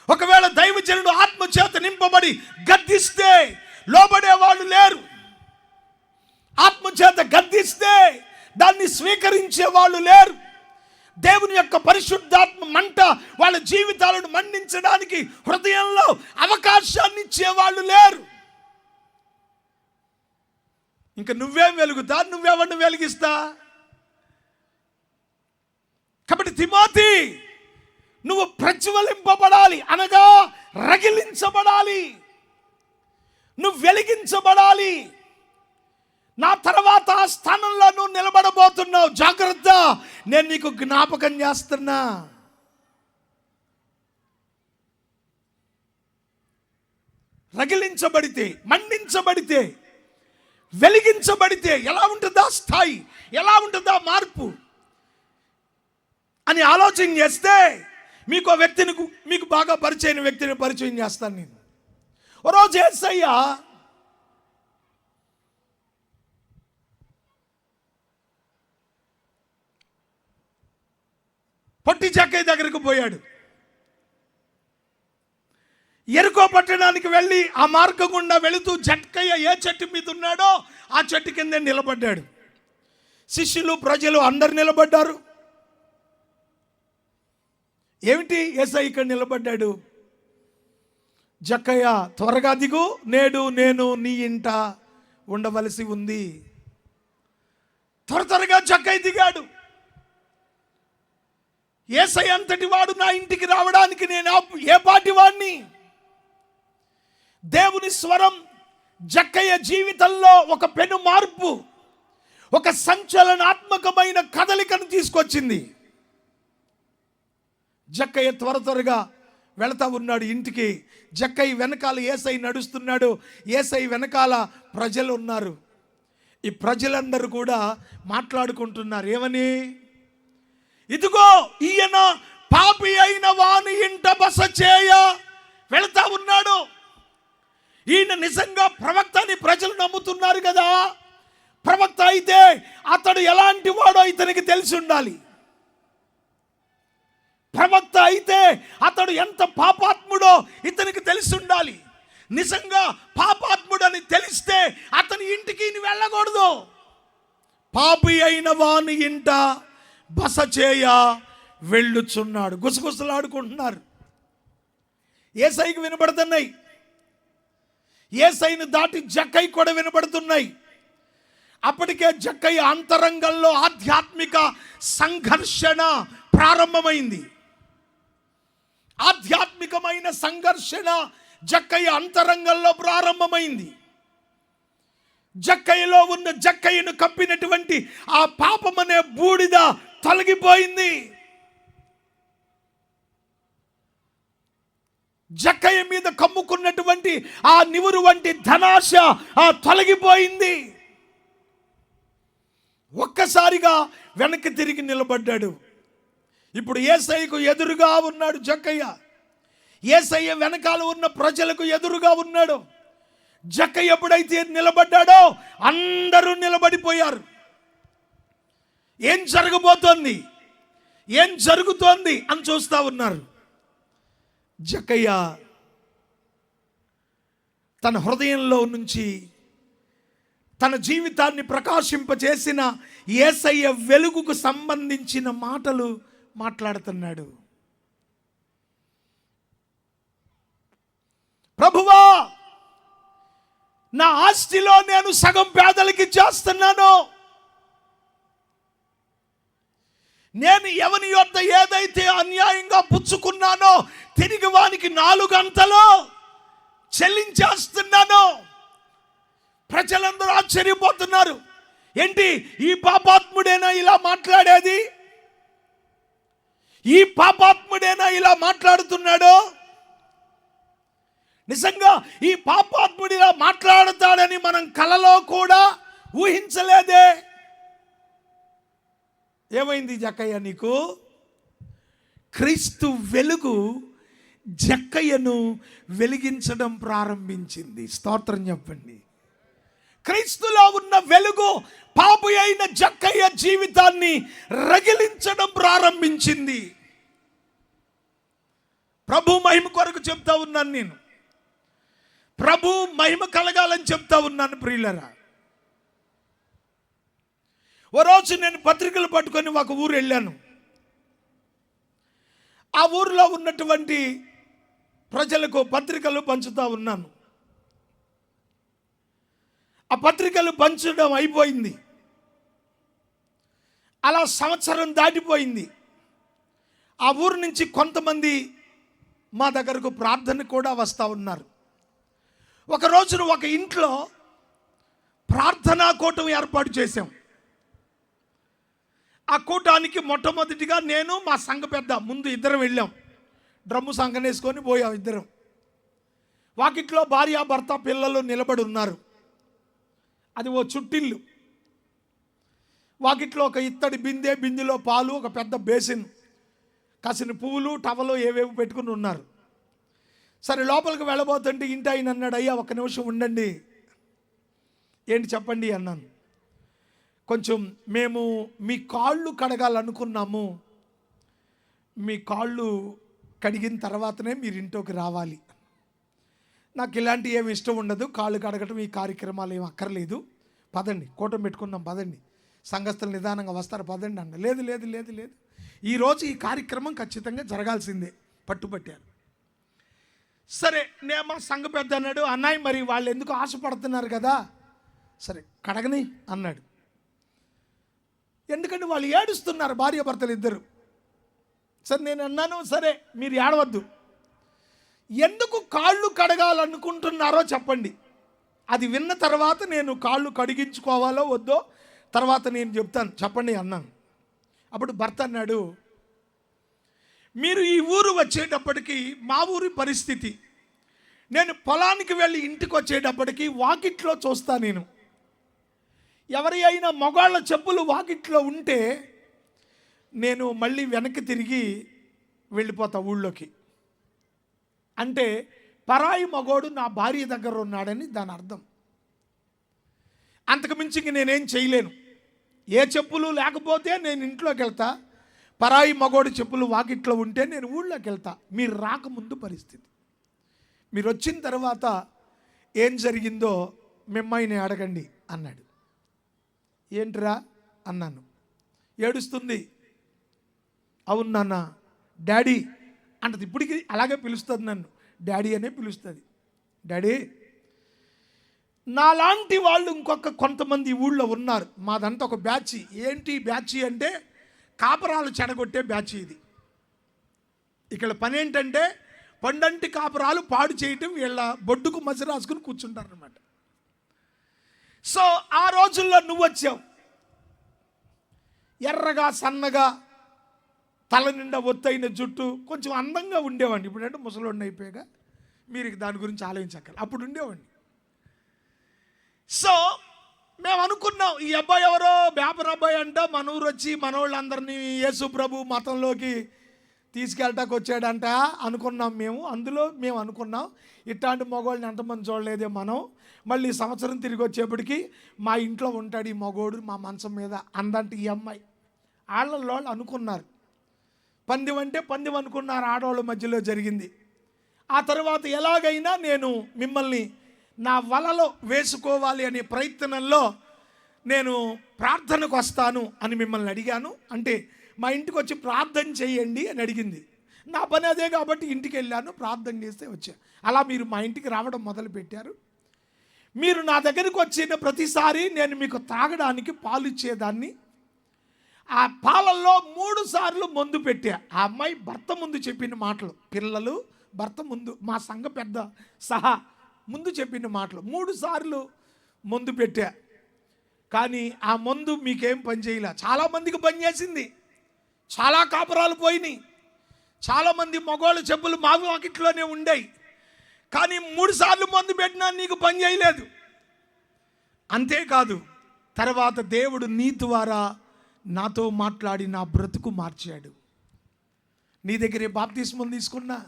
ఒకవేళ దైవజనుడు ఆత్మ చేత నింపబడి గద్దిస్తే లోబడే వాళ్ళు లేరు. ఆత్మచేత గద్దిస్తే దాన్ని స్వీకరించే వాళ్ళు లేరు. దేవుని యొక్క పరిశుద్ధాత్మ మంట వాళ్ళ జీవితాలను మండించడానికి హృదయంలో అవకాశాన్ని ఇచ్చే వాళ్ళు లేరు. ఇంకా నువ్వేం వెలుగుతా, నువ్వెవరిని వెలిగిస్తా? కాబట్టి తిమోతి, నువ్వు ప్రజ్వలింపబడాలి, అనగా రగిలించబడాలి, నువ్వు వెలిగించబడాలి. నా తర్వాత ఆ స్థానంలో నువ్వు నిలబడబోతున్నావు, జాగ్రత్త, నేను నీకు జ్ఞాపకం చేస్తున్నా. రగిలించబడితే, మండించబడితే, వెలిగించబడితే ఎలా ఉంటుందా స్థాయి, ఎలా ఉంటుందా మార్పు అని ఆలోచన చేస్తే, మీకు ఆ వ్యక్తిని, మీకు బాగా పరిచయం వ్యక్తిని పరిచయం చేస్తాను నేను. ఓ రోజు యేసయ్య పొట్టి జక్కయ్య దగ్గరకు పోయాడు. ఎరుకో పట్టణానికి వెళ్ళి ఆ మార్గం గుండా వెళుతూ జక్కయ్య ఏ చెట్టు మీద ఉన్నాడో ఆ చెట్టు కింద నిలబడ్డాడు. శిష్యులు, ప్రజలు అందరు నిలబడ్డారు. ఏమిటి యేసయ్య ఇక్కడ నిలబడ్డాడు? జక్కయ్య త్వరగా దిగు, నేడు నేను నీ ఇంట ఉండవలసి ఉంది. త్వరగా జక్కయ్య దిగాడు. యేసయ్య అంతటి వాడు నా ఇంటికి రావడానికి నేను ఏ పాటి వాడిని? దేవుని స్వరం జక్కయ్య జీవితంలో ఒక పెను మార్పు. ఒక సంచలనాత్మకమైన కదలికను తీసుకొచ్చింది. జక్కయ్య త్వరగా వెళతా ఉన్నాడు ఇంటికి. జక్కయ్య వెనకాల యేసయ్య నడుస్తున్నాడు. యేసయ్య వెనకాల ప్రజలు ఉన్నారు. ఈ ప్రజలందరూ కూడా మాట్లాడుకుంటున్నారు. ఏమని? ఇదిగో ఈయన పాపి అయిన వాని ఇంట బస చేయ వెళతా ఉన్నాడు. ఈయన నిజంగా ప్రవక్త అని ప్రజలు నమ్ముతున్నారు కదా. ప్రవక్త అయితే అతడు ఎలాంటి వాడో ఇతనికి తెలిసి ఉండాలి. ప్రవక్త అయితే అతడు ఎంత పాపాత్ముడో ఇతనికి తెలిసి ఉండాలి. నిజంగా పాపాత్ముడని తెలిస్తే అతని ఇంటికి వెళ్ళకూడదు. పాపి అయిన వాని ఇంట బస చేయ వెళ్ళుచున్నాడు. గుసగుసలాడుకుంటున్నారు. యేసయ్యకి వినబడుతున్నాయి. యేసయ్యను దాటి జక్కయ్య కూడా వినబడుతున్నాయి. అప్పటికే జక్కయ్య అంతరంగంలో ఆధ్యాత్మిక సంఘర్షణ ప్రారంభమైంది. ఆధ్యాత్మికమైన సంఘర్షణ జక్కయ్య అంతరంగంలో ప్రారంభమైంది. జక్కయ్యలో ఉన్న జక్కయ్యను కప్పినటువంటి ఆ పాపమనే బూడిద తొలగిపోయింది. జక్కయ్య మీద కమ్ముకున్నటువంటి ఆ నివురు వంటి ధనాశ తొలగిపోయింది. ఒక్కసారిగా వెనక్కి తిరిగి నిలబడ్డాడు. ఇప్పుడు యేసయ్యకు ఎదురుగా ఉన్నాడు జక్కయ్య. యేసయ్య వెనకాల ఉన్న ప్రజలకు ఎదురుగా ఉన్నాడు. జక్కయ్య ఎప్పుడైతే నిలబడ్డాడో అందరూ నిలబడిపోయారు. ఏం జరగబోతోంది, ఏం జరుగుతోంది అని చూస్తూ ఉన్నారు. జక్కయ్య తన హృదయంలో నుంచి తన జీవితాన్ని ప్రకాశింపచేసిన యేసయ్య వెలుగుకు సంబంధించిన మాటలు మాట్లాడుతున్నాడు. ప్రభువా, నా ఆస్తిలో నేను సగం పేదలకి చేస్తున్నాను. నేను ఎవని యొద్ద ఏదైతే అన్యాయంగా పుచ్చుకున్నానో తిరిగి వానికి 4 గంటలు చెల్లించేస్తున్నాను. ప్రజలందరూ ఆశ్చర్యపోతున్నారు. ఏంటి, ఈ పాపాత్ముడేనా ఇలా మాట్లాడేది? ఈ పాపాత్ముడేనా ఇలా మాట్లాడుతున్నాడు? నిజంగా ఈ పాపాత్ముడు ఇలా మాట్లాడతాడని మనం కలలో కూడా ఊహించలేదే. ఏమైంది జక్కయ్య నీకు? క్రీస్తు వెలుగు జక్కయ్యను వెలిగించడం ప్రారంభించింది. స్తోత్రం చెప్పండి. క్రీస్తులో ఉన్న వెలుగు పాపి అయిన జక్కయ్య జీవితాన్ని రగిలించడం ప్రారంభించింది. ప్రభు మహిమ కొరకు చెప్తా ఉన్నాను నేను. ప్రభు మహిమ కలగాలని చెప్తా ఉన్నాను ప్రియులరా. ఓ రోజు నేను పత్రికలు పట్టుకొని ఒక ఊరు వెళ్ళాను. ఆ ఊరిలో ఉన్నటువంటి ప్రజలకు పత్రికలు పంచుతూ ఉన్నాను. ఆ పత్రికలు పంచడం అయిపోయింది. అలా సంవత్సరం దాటిపోయింది. ఆ ఊరు నుంచి కొంతమంది మా దగ్గరకు ప్రార్థన కూడా వస్తూ ఉన్నారు. ఒక రోజున ఒక ఇంట్లో ప్రార్థనా కూటమి ఏర్పాటు చేశాం. ఆ కూటానికి మొట్టమొదటిగా నేను మా సంఘ పెద్ద ముందు ఇద్దరం వెళ్ళాం. డ్రమ్ము సంఘనేసుకొని పోయాం ఇద్దరం. వాకిట్లో భార్య భర్త పిల్లలు నిలబడి ఉన్నారు. అది ఓ చుట్టిల్లు. వాకిట్లో ఒక ఇత్తడి బిందెలో పాలు, ఒక పెద్ద బేసిన్, కాసిన పువ్వులు, టవలు ఏవేవి పెట్టుకుని ఉన్నారు. సరే లోపలికి వెళ్ళబోతుంటే ఇంటి ఆయన అన్నాడు, అయ్యా ఒక్క నిమిషం ఉండండి. ఏంటి చెప్పండి అన్నాను. కొంచెం మేము మీ కాళ్ళు కడగాలనుకున్నాము. మీ కాళ్ళు కడిగిన తర్వాతనే మీరు ఇంట్లోకి రావాలి. నాకు ఇలాంటి ఏమి ఇష్టం ఉండదు. కాళ్ళు కడగటం ఈ కార్యక్రమాలు ఏమి అక్కర్లేదు. పదండి, కూటం పెట్టుకుందాం, పదండి, సంఘస్థులు నిదానంగా వస్తారు, పదండి అన్న. లేదు లేదు లేదు లేదు, ఈరోజు ఈ కార్యక్రమం ఖచ్చితంగా జరగాల్సిందే పట్టుబట్టారు. సరే నేను మా సంఘ పెద్ద అన్నాడు, అన్నయ్య మరి వాళ్ళు ఎందుకు ఆశపడుతున్నారు కదా, సరే కడగని అన్నాడు. ఎందుకంటే వాళ్ళు ఏడుస్తున్నారు, భార్య భర్తలు ఇద్దరు. సరే నేను అన్నాను, సరే మీరు ఏడవద్దు, ఎందుకు కాళ్ళు కడగాలనుకుంటున్నారో చెప్పండి. అది విన్న తర్వాత నేను కాళ్ళు కడిగించుకోవాలో వద్దో తర్వాత నేను చెప్తాను చెప్పండి అన్నాను. అప్పుడు భర్త అన్నాడు, మీరు ఈ ఊరు వచ్చేటప్పటికి మా ఊరి పరిస్థితి, నేను పొలానికి వెళ్ళి ఇంటికి వచ్చేటప్పటికి వాకిట్లో చూస్తా, నేను ఎవరి అయినా మగాళ్ళ చెప్పులు వాకిట్లో ఉంటే నేను మళ్ళీ వెనక్కి తిరిగి వెళ్ళిపోతా ఊళ్ళోకి. అంటే పరాయి మగోడు నా భార్య దగ్గర ఉన్నాడని దాని అర్థం. అంతకు మించి నేనేం చేయలేను. ఏ చెప్పులు లేకపోతే నేను ఇంట్లోకి వెళ్తా, పరాయి మగోడు చెప్పులు వాకిట్లో ఉంటే నేను ఊళ్ళోకి వెళ్తా. మీరు రాకముందు పరిస్థితి. మీరు వచ్చిన తర్వాత ఏం జరిగిందో మిమ్మల్ని అడగండి అన్నాడు. ఏంట్రా అన్నాను. ఏడుస్తుంది. అవును నాన్న, డాడీ అంటది. ఇప్పటికి అలాగే పిలుస్తుంది, నన్ను డాడీ అనే పిలుస్తుంది. డాడీ, నాలాంటి వాళ్ళు ఇంకొక కొంతమంది ఊళ్ళో ఉన్నారు. మాదంతా ఒక బ్యాచ్. ఏంటి బ్యాచ్ అంటే కాపరాలు చెడగొట్టే బ్యాచ్ ఇది. ఇక్కడ పని ఏంటంటే పండంటి కాపరాలు పాడు చేయటం, వీళ్ళ బొడ్డుకు మసి రాసుకుని కూర్చుంటారు అన్నమాట. సో ఆ రోజుల్లో నువ్వు వచ్చావు, ఎర్రగా సన్నగా తల నిండా ఒత్తైన జుట్టు, కొంచెం అందంగా ఉండేవాడిని. ఇప్పుడంటే ముసలోడిని అయిపోయాక మీరు దాని గురించి ఆలోచించక్కర్లేదు, అప్పుడు ఉండేవాడిని. సో మేము అనుకున్నాం, ఈ అబ్బాయి ఎవరో బేపర్ అబ్బాయి అంట, మన ఊరు వచ్చి మన వాళ్ళందరినీ యేసు ప్రభు మతంలోకి తీసుకెళ్ళటానికి వచ్చాడంట అనుకున్నాం మేము. అందులో మేము అనుకున్నాం, ఇట్లాంటి మగవాళ్ళని ఎంతమంది చూడలేదే మనం. మళ్ళీ సంవత్సరం తిరిగి వచ్చేప్పటికి మా ఇంట్లో ఉంటాడు ఈ మగోడు మా మంచం మీద అందంటే ఈ అమ్మాయి. వాళ్ళు అనుకున్నారు, పందెం అంటే పందెం అనుకున్నారు, ఆడవాళ్ళ మధ్యలో జరిగింది. ఆ తర్వాత ఎలాగైనా నేను మిమ్మల్ని నా వలలో వేసుకోవాలి అనే ప్రయత్నంలో నేను ప్రార్థనకు వస్తాను అని మిమ్మల్ని అడిగాను. అంటే మా ఇంటికి వచ్చి ప్రార్థన చేయండి అని అడిగింది. నా పని అదే కాబట్టి ఇంటికి వెళ్ళాను, ప్రార్థన చేస్తే వచ్చా. అలా మీరు మా ఇంటికి రావడం మొదలుపెట్టారు. మీరు నా దగ్గరికి వచ్చిన ప్రతిసారి నేను మీకు తాగడానికి పాలు ఇచ్చేదాన్ని. ఆ పాలల్లో 3 సార్లు మందు పెట్టా. ఆ అమ్మాయి భర్త ముందు చెప్పిన మాటలు, పిల్లలు భర్త ముందు, మా సంఘ పెద్ద సహా ముందు చెప్పిన మాటలు 3 సార్లు మందు పెట్టా. కానీ ఆ మందు మీకేం పని చేయలే. చాలామందికి పని చేసింది, చాలా కాపురాలు పోయినాయి, చాలామంది మగవాళ్ళ చెప్పులు మా వాకిట్లోనే ఉండేవి. కానీ 3 సార్లు మందు పెట్టినా నీకు పని చేయలేదు. అంతేకాదు, తర్వాత దేవుడు నీ ద్వారా నాతో మాట్లాడి నా బ్రతుకు మార్చాడు. నీ దగ్గరే బాప్తిస్మం తీసుకున్నా,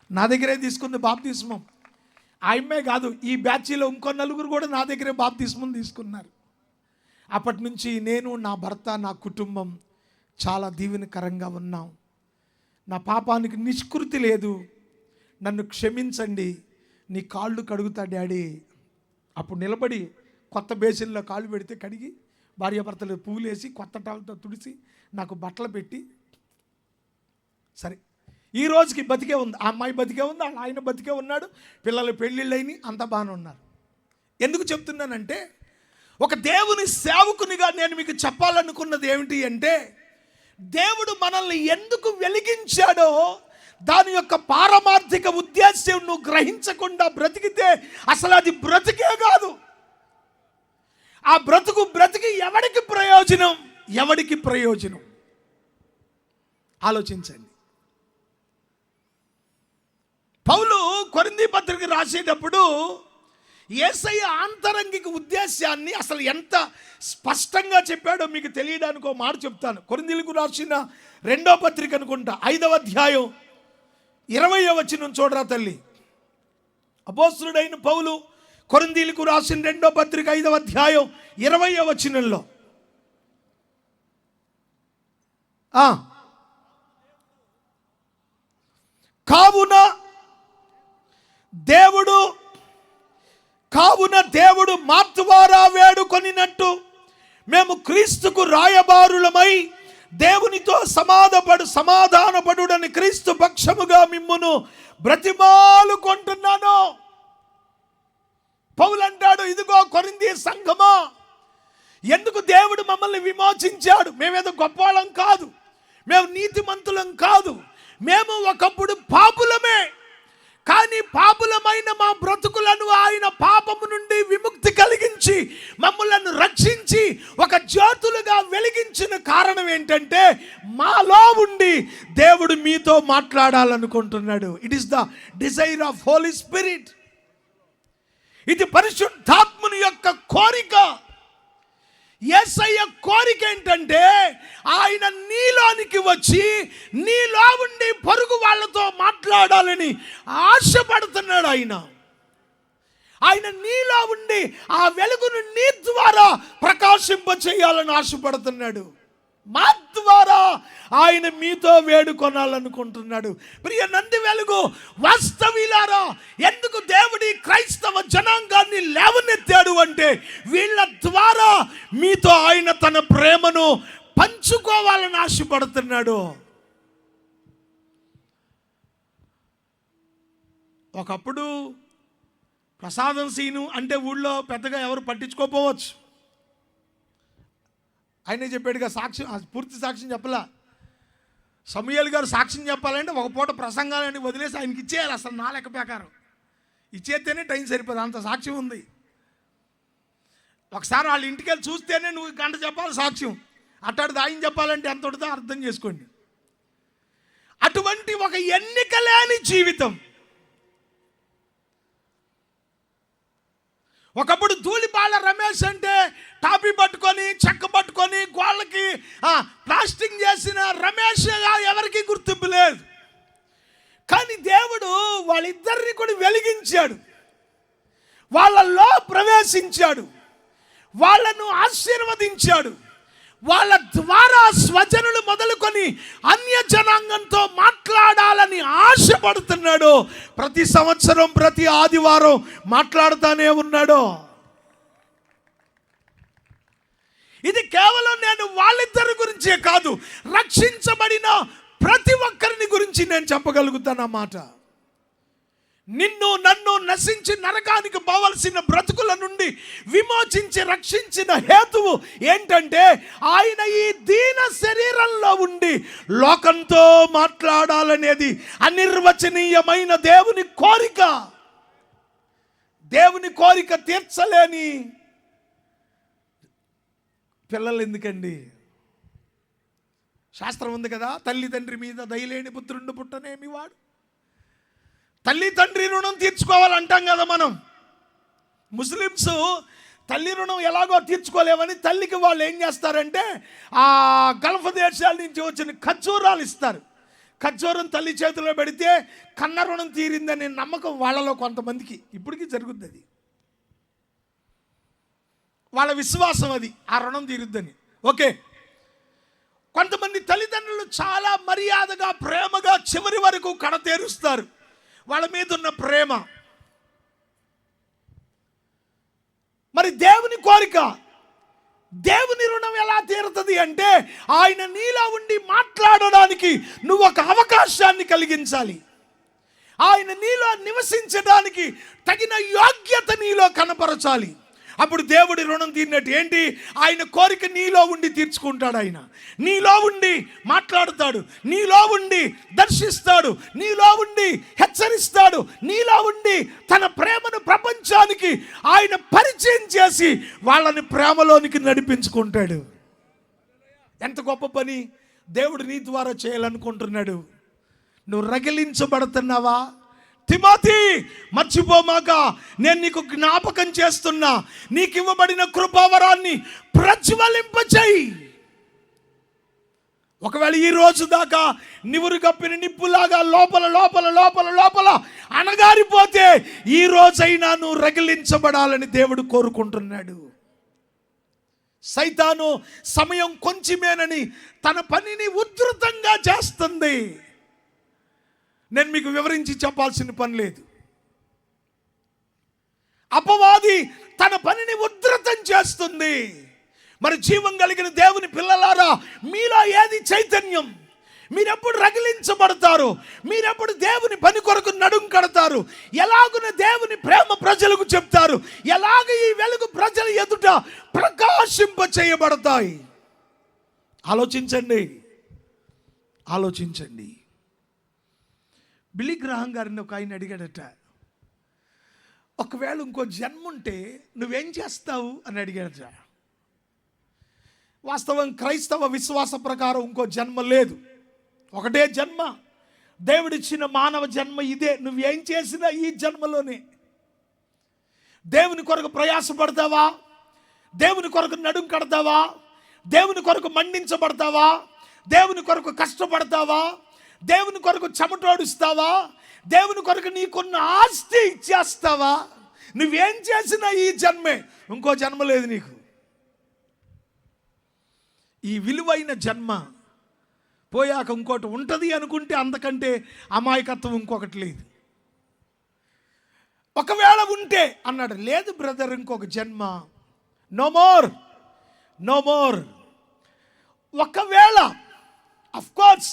నా దగ్గరే తీసుకుంది బాప్తిస్మం. ఆయమ్మే కాదు, ఈ బ్యాచ్లో ఇంకో 4 కూడా నా దగ్గరే బాప్తిస్మం తీసుకున్నారు. అప్పటి నుంచి నేను, నా భర్త, నా కుటుంబం చాలా దీవెనకరంగా ఉన్నాం. నా పాపానికి నిష్కృతి లేదు. నన్ను క్షమించండి, నీ కాళ్ళు కడుగుతా డాడీ. అప్పుడు నిలబడి కొత్త బేసిన్లో కాళ్ళు పెడితే కడిగి, భార్యాభర్తలు పూలేసి కొత్త టాల్తో తుడిసి నాకు బట్టలు పెట్టి, సరే ఈ రోజుకి బతికే ఉంది. ఆ అమ్మాయి బతికే ఉంది, వాళ్ళ ఆయన బతికే ఉన్నాడు, పిల్లలు పెళ్ళిళ్ళైని అంత బాగానే ఉన్నారు. ఎందుకు చెప్తున్నానంటే, ఒక దేవుని సేవకునిగా నేను మీకు చెప్పాలనుకున్నది ఏమిటి అంటే, దేవుడు మనల్ని ఎందుకు వెలిగించాడో దాని యొక్క పారమార్థిక ఉద్దేశ్యం నువ్వు గ్రహించకుండా బ్రతికితే అసలు అది బ్రతికే కాదు. ఆ బ్రతికి ఎవడికి ప్రయోజనం? ఎవడికి ప్రయోజనం? ఆలోచించండి. పౌలు కొరింథీ పత్రిక రాసేటప్పుడు యేసయ్య ఆంతరంగిక ఉద్దేశాన్ని అసలు ఎంత స్పష్టంగా చెప్పాడో మీకు తెలియడానికి ఒక మాట చెప్తాను. కొరింథీలకు రాసిన 2వ పత్రిక అనుకుంటా, 5వ అధ్యాయం 20వ వచనం చూడరా తల్లి. అపోస్తలుడైన పౌలు కొరింథీలకు రాసిన 2వ పత్రిక 5వ అధ్యాయం 20వ వచనంలో, కావున దేవుడు మా ద్వారా వేడుకొనినట్టు మేము క్రీస్తుకు రాయబారులమై దేవునితో సమాధానపడుడని క్రీస్తు పక్షముగా మిమ్మును బ్రతిమాలుకొంటున్నాను. పౌలు అంటాడు, ఇదిగో కొరింథీ సంఘమా, ఎందుకు దేవుడు మమ్మల్ని విమోచించాడు? మేమేదో గొప్పవాళ్ళం కాదు, మేము నీతిమంతులం కాదు, మేము ఒకప్పుడు పాపులమే. కానీ పాపులమైన మా బ్రతుకులను ఆయన పాపము నుండి విముక్తి కలిగించి మమ్మలను రక్షించి కారణం ఏంటంటే మాలో ఉండి దేవుడు మీతో మాట్లాడాలనుకుంటున్నాడు. It is the desire of Holy Spirit. ఇది పరిశుద్ధాత్ముని యొక్క కోరిక. యేసయ్య కోరిక ఏంటంటే ఆయన నీలోనికి వచ్చి నీలో ఉండి పొరుగు వాళ్ళతో మాట్లాడాలని ఆశపడుతున్నాడు. ఆయన నీలో ఉండి ఆ వెలుగును నీ ద్వారా ప్రకాశింప చేయాలని ఆశపడుతున్నాడు. మా ద్వారా ఆయన మీతో వేడుకొనాలనుకుంటున్నాడు. ప్రియ నంది వెలుగు వాస్తవిలారా, ఎందుకు దేవుడి క్రైస్తవ జనాంగాన్ని లేవనెత్తాడు అంటే వీళ్ళ ద్వారా మీతో ఆయన తన ప్రేమను పంచుకోవాలని ఆశపడుతున్నాడు. ఒకప్పుడు ప్రసాదం సీను అంటే ఊళ్ళో పెద్దగా ఎవరు పట్టించుకోపోవచ్చు. ఆయనే చెప్పాడుగా సాక్ష్యం, పూర్తి సాక్ష్యం చెప్పలా. సమూయేలు గారు సాక్ష్యం చెప్పాలంటే ఒక పూట ప్రసంగాలని వదిలేసి ఆయనకి ఇచ్చేయాలి. అసలు నా లెక్క ప్రకారం ఇచ్చేస్తేనే టైం సరిపోదు, అంత సాక్ష్యం ఉంది. ఒకసారి వాళ్ళ ఇంటికి వెళ్ళి చూస్తేనే నువ్వు గంట చెప్పాలి సాక్ష్యం. అట్టాడు ఆయన చెప్పాలంటే ఎంత ఉంటుందో అర్థం చేసుకోండి. అటువంటి ఒక ఎన్నిక లేని జీవితం. ఒకప్పుడు ధూళిపాల రమేష్ అంటే టాపీ పట్టుకొని చెక్క పట్టుకొని గోళ్ళకి ప్లాస్టింగ్ చేసిన రమేష్గా ఎవరికి గుర్తింపు లేదు. కానీ దేవుడు వాళ్ళిద్దరిని కూడా వెలిగించాడు, వాళ్ళలో ప్రవేశించాడు, వాళ్ళను ఆశీర్వదించాడు. వాళ్ళ ద్వారా స్వజనులు మొదలుకొని అన్య జనాంగంతో మాట్లాడాలని ఆశపడుతున్నాడు. ప్రతి సంవత్సరం ప్రతి ఆదివారం మాట్లాడుతూనే ఉన్నాడు. ఇది కేవలం నేను వాళ్ళిద్దరి గురించే కాదు, రక్షించబడిన ప్రతి ఒక్కరిని గురించి నేను చెప్పగలుగుతానన్నమాట. నిన్ను నన్ను నశించి నరకానికి పోవలసిన బ్రతుకుల నుండి విమోచించి రక్షించిన హేతువు ఏంటంటే ఆయన ఈ దీన శరీరంలో ఉండి లోకంతో మాట్లాడాలనేది అనిర్వచనీయమైన దేవుని కోరిక. దేవుని కోరిక తీర్చలేని పిల్లలు ఎందుకండి? శాస్త్రం ఉంది కదా, తల్లి తండ్రి మీద దయలేని పుత్రుండు పుట్టనేమి వాడు. తల్లి తండ్రి రుణం తీర్చుకోవాలంటాం కదా మనం. ముస్లిమ్స్ తల్లి రుణం ఎలాగో తీర్చుకోలేమని తల్లికి వాళ్ళు ఏం చేస్తారంటే ఆ గల్ఫ్ దేశాల నుంచి వచ్చిన ఖర్జూరాలు ఇస్తారు. ఖర్జూరం తల్లి చేతిలో పెడితే కన్న రుణం తీరిందనే నమ్మకం వాళ్ళలో కొంతమందికి ఇప్పటికీ జరుగుద్ది. అది వాళ్ళ విశ్వాసం, అది ఆ రుణం తీరుద్దని. ఓకే, కొంతమంది తల్లిదండ్రులు చాలా మర్యాదగా ప్రేమగా చివరి వరకు కడతేరుస్తారు వాళ్ళ మీద ఉన్న ప్రేమ. మరి దేవుని కోరిక, దేవుని రుణం ఎలా తీరుతుంది అంటే ఆయన నీలో ఉండి మాట్లాడడానికి నువ్వు ఒక అవకాశాన్ని కలిగించాలి. ఆయన నీలో నివసించడానికి తగిన యోగ్యత నీలో కనపరచాలి. అప్పుడు దేవుడి రుణం తీరినట్టు. ఏంటి? ఆయన కోరిక నీలో ఉండి తీర్చుకుంటాడు. ఆయన నీలో ఉండి మాట్లాడుతాడు, నీలో ఉండి దర్శిస్తాడు, నీలో ఉండి హెచ్చరిస్తాడు, నీలో ఉండి తన ప్రేమను ప్రపంచానికి ఆయన పరిచయం చేసి వాళ్ళని ప్రేమలోనికి నడిపించుకుంటాడు. ఎంత గొప్ప పని దేవుడు నీ ద్వారా చేయాలనుకుంటున్నాడు. నువ్వు రగిలించబడుతున్నావా? తిమోతి, మర్చిపోమాక, నేను నీకు జ్ఞాపకం చేస్తున్నా, నీకు ఇవ్వబడిన కృపావరాన్ని ప్రజ్వలింపచేయి. ఒకవేళ ఈ రోజు దాకా నివురు కప్పిన నిప్పులాగా లోపల లోపల లోపల లోపల అణగారిపోతే ఈ రోజైనా నువ్వు రగిలించబడాలని దేవుడు కోరుకుంటున్నాడు. సైతాను సమయం కొంచెమేనని తన పనిని ఉధృతంగా చేస్తుంది. నేను మీకు వివరించి చెప్పాల్సిన పని లేదు. అపవాది తన పనిని ఉధృతం చేస్తుంది. మరి జీవం కలిగిన దేవుని పిల్లలారా, మీలో ఏది చైతన్యం? మీరెప్పుడు రగిలించబడతారు? మీరెప్పుడు దేవుని పని కొరకు నడుం కడతారు? ఎలాగున దేవుని ప్రేమ ప్రజలకు చెప్తారు? ఎలాగ ఈ వెలుగు ప్రజల ఎదుట ప్రకాశింప చేయబడతాయి? ఆలోచించండి, ఆలోచించండి. బిల్లీ గ్రహాం గారిని ఒక ఆయన అడిగాడట, ఒకవేళ ఇంకో జన్మ ఉంటే నువ్వేం చేస్తావు అని అడిగాడట. వాస్తవం క్రైస్తవ విశ్వాస ప్రకారం ఇంకో జన్మ లేదు, ఒకటే జన్మ. దేవుడిచ్చిన మానవ జన్మ ఇదే. నువ్వేం చేసినా ఈ జన్మలోనే. దేవుని కొరకు ప్రయాసపడతావా? దేవుని కొరకు నడుం కడతావా? దేవుని కొరకు మండించబడతావా? దేవుని కొరకు కష్టపడతావా? దేవుని కొరకు చెమటోడుస్తావా? దేవుని కొరకు నీకున్న ఆస్తి ఇచ్చేస్తావా? నువ్వేం చేసినా ఈ జన్మే, ఇంకో జన్మ లేదు నీకు. ఈ విలువైన జన్మ పోయాక ఇంకోటి ఉంటుంది అనుకుంటే అంతకంటే అమాయకత్వం ఇంకొకటి లేదు. ఒకవేళ ఉంటే అన్నాడు, లేదు బ్రదర్, ఇంకొక జన్మ, నో మోర్, నో మోర్. ఒకవేళ అఫ్ కోర్స్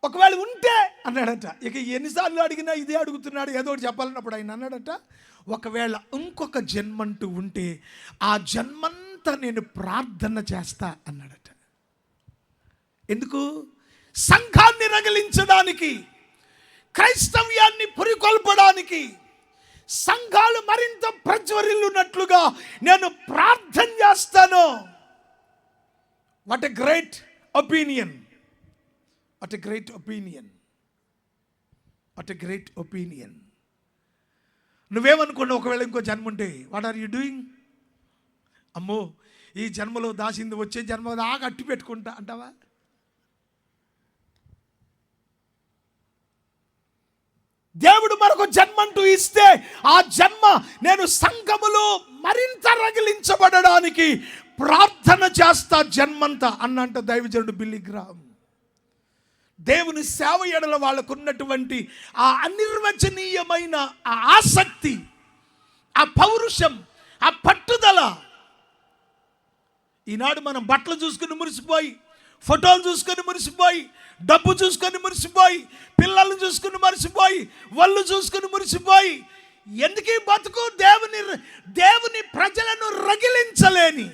ఒకవేళ ఉంటే అన్నాడట. ఇక ఎన్నిసార్లు అడిగినా ఇదే అడుగుతున్నాడు, ఏదో ఒకటి చెప్పాలన్నప్పుడు ఆయన అన్నాడట, ఒకవేళ ఇంకొక జన్మంటూ ఉంటే ఆ జన్మంతా నేను ప్రార్థన చేస్తా అన్నాడట. ఎందుకు? సంఘాన్ని రగిలించడానికి, క్రైస్తవ్యాన్ని పురికొల్పడానికి, సంఘాలు మరింత ప్రజ్వరిల్లున్నట్లుగా నేను ప్రార్థన చేస్తాను. What a great opinion, what a great opinion, what a great opinion. నువ్వేమనుకున్నావు ఒకవేళ ఇంకో జన్మ ఉంటే? What are you doing? అమ్మో ఈ జన్మలో దాసింది వచ్చే జన్మ దాకా అట్టి పెట్టుకుంటా అంటావా? దేవుడు మరొక జన్మంటూ ఇస్తే ఆ జన్మ నేను సంఘములో మరింత రగిలించబడడానికి ప్రార్థన చేస్తా జన్మంతా అన్నంట దైవజనుడు బిల్లీ గ్రాహం. దేవుని సేవ ఎడల వాళ్ళకు ఉన్నటువంటి ఆ అనిర్వచనీయమైన ఆ ఆసక్తి, ఆ పౌరుషం, ఆ పట్టుదల. ఈనాడు మనం బట్టలు చూసుకుని మురిసిపోయి, ఫోటోలు చూసుకొని మురిసిపోయి, డబ్బు చూసుకొని మురిసిపోయి, పిల్లల్ని చూసుకుని మురిసిపోయి, వాళ్ళు చూసుకుని మురిసిపోయి, ఎందుకీ బతుకు? దేవుని ప్రజలను రగిలించలేని,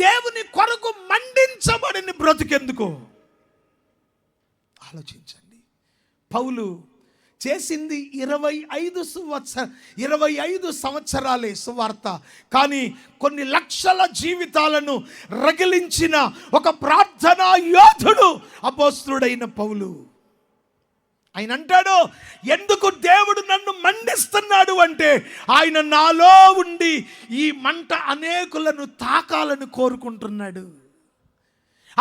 దేవుని కొరకు మండించబడిన బ్రతుకెందుకు? ఆలోచించండి. పౌలు చేసింది 25 సంవత్సరాలే సువార్త, కానీ కొన్ని లక్షల జీవితాలను రగిలించిన ఒక ప్రార్థనా యోధుడు అపోస్తలుడైన పౌలు. ఆయన అంటాడు, ఎందుకు దేవుడు నన్ను మండిస్తున్నాడు అంటే ఆయన నాలో ఉండి ఈ మంట అనేకులను తాకాలని కోరుకుంటున్నాడు.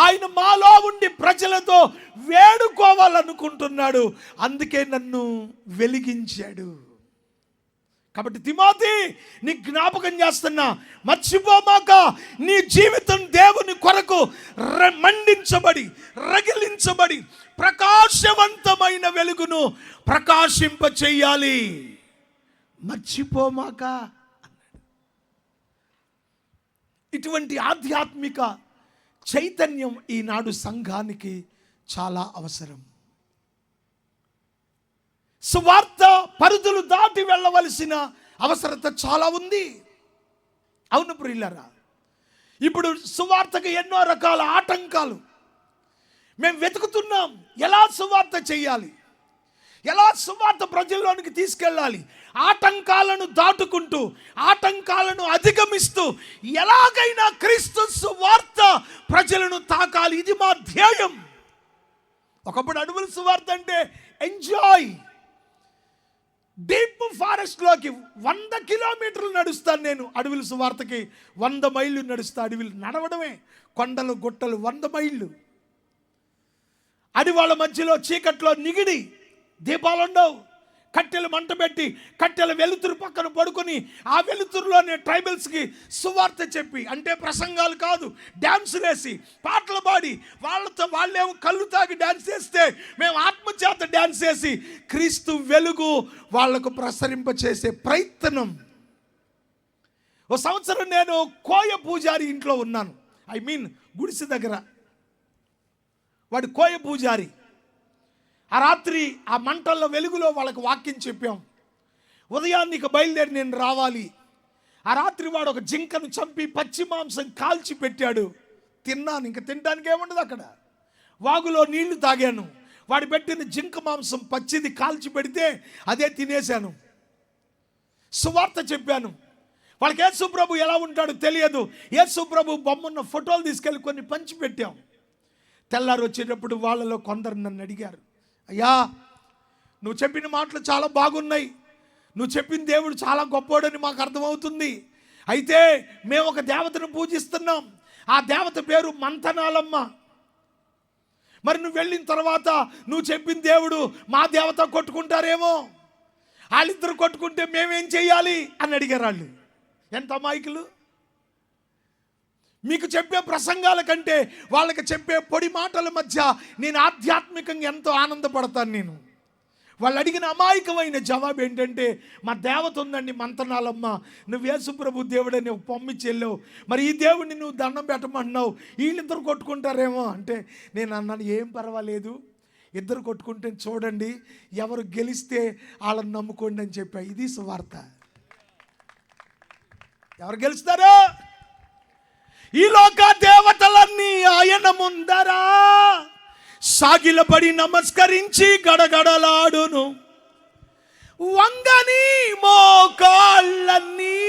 ఆయన మాలో ఉండి ప్రజలతో వేడుకోవాలనుకుంటున్నాడు. అందుకే నన్ను వెలిగించాడు. కాబట్టి తిమోతి, నీ జ్ఞాపకం చేస్తున్నా, మర్చిపోమాక నీ జీవితం దేవుని కొరకు మండించబడి, రగిలించబడి, ప్రకాశవంతమైన వెలుగును ప్రకాశింప చెయ్యాలి. మర్చిపోమాక అన్నాడు. ఇటువంటి ఆధ్యాత్మిక చైతన్యం ఈనాడు సంఘానికి చాలా అవసరం. సువార్త పరిధులు దాటి వెళ్ళవలసిన అవసరత చాలా ఉంది. అవును ప్రియులారా, ఇప్పుడు సువార్తకు ఎన్నో రకాల ఆటంకాలు మేము వెతుకుతున్నాం. ఎలా సువార్త చేయాలి, ఎలా సువార్త ప్రజల్లోనికి తీసుకెళ్ళాలి, ఆటంకాలను దాటుకుంటూ, ఆటంకాలను అధిగమిస్తూ ఎలాగైనా క్రీస్తు సువార్త ప్రజలను తాకాలి. ఇది మా ధ్యేయం. ఒకప్పుడు అడవుల సువార్త అంటే ఎంజాయ్. డీప్ ఫారెస్ట్లోకి 100 కిలోమీటర్లు నడుస్తాను నేను. అడవుల సువార్తకి 100 మైళ్ళు నడుస్తా. అడవులు నడవడమే, కొండలు గుట్టలు 100 మైళ్ళు. అడవాళ్ళ మధ్యలో చీకట్లో నిగిడి, దీపాలుండవు, కట్టెలు మంట పెట్టి కట్టెల వెలుతురు పక్కన పడుకొని ఆ వెలుతురులోనే ట్రైబల్స్కి సువార్త చెప్పి, అంటే ప్రసంగాలు కాదు, డ్యాన్సులు వేసి, పాటలు పాడి, వాళ్ళేమో కళ్ళు తాగి డ్యాన్స్ చేస్తే మేము ఆత్మచేత డ్యాన్స్ చేసి క్రీస్తు వెలుగు వాళ్లకు ప్రసరింప చేసే ప్రయత్నం. ఓ సంవత్సరం నేను కోయ పూజారి ఇంట్లో ఉన్నాను. గుడిసె దగ్గర. వాడు కోయ పూజారి. ఆ రాత్రి ఆ మంటల్లో వెలుగులో వాళ్ళకి వాక్యం చెప్పాం. ఉదయాన్నికి బయలుదేరి నేను రావాలి. ఆ రాత్రి వాడు ఒక జింకను చంపి పచ్చి మాంసం కాల్చి పెట్టాడు. తిన్నాను. ఇంకా తినడానికి ఏముండదు అక్కడ. వాగులో నీళ్లు తాగాను. వాడు పెట్టిన జింక మాంసం పచ్చిది కాల్చి పెడితే అదే తినేశాను. సువార్త చెప్పాను. వాళ్ళకి యేసు ప్రభు ఎలా ఉంటాడో తెలియదు. యేసు ప్రభు బొమ్మన్న ఫోటోలు తీసుకెళ్ళి కొన్ని పంచి పెట్టాం. తెల్లారు వచ్చేటప్పుడు వాళ్ళలో కొందరు నన్ను అడిగారు, అయ్యా నువ్వు చెప్పిన మాటలు చాలా బాగున్నాయి, నువ్వు చెప్పిన దేవుడు చాలా గొప్పోడని మాకు అర్థమవుతుంది. అయితే మేము ఒక దేవతను పూజిస్తున్నాం, ఆ దేవత పేరు మంతనాలమ్మ. మరి నువ్వు వెళ్ళిన తర్వాత నువ్వు చెప్పిన దేవుడు మా దేవత కొట్టుకుంటారేమో, వాళ్ళిద్దరు కొట్టుకుంటే మేమేం చెయ్యాలి అని అడిగారు వాళ్ళు. ఎంత అమాయకులు! మీకు చెప్పే ప్రసంగాల కంటే వాళ్ళకి చెప్పే పొడి మాటల మధ్య నేను ఆధ్యాత్మికంగా ఎంతో ఆనందపడతాను. నేను వాళ్ళు అడిగిన అమాయకమైన జవాబు ఏంటంటే, మా దేవత ఉందండి మంతనాలమ్మ, నువ్వు యేసుప్రభు దేవుడని పంపించి వెళ్ళావు, మరి ఈ దేవుడిని నువ్వు దండం పెట్టమన్నావు, వీళ్ళిద్దరు కొట్టుకుంటారేమో అంటే నేను అన్నాను, ఏం పర్వాలేదు, ఇద్దరు కొట్టుకుంటే చూడండి, ఎవరు గెలిస్తే వాళ్ళని నమ్ముకోండి అని చెప్పా. ఇది సువార్త. ఎవరు గెలుస్తారో ఈ లోక దేవతలన్నీ ఆయన ముందరా సాగిలపడి నమస్కరించి గడగడలాడును, వంగని మోకాళ్ళన్నీ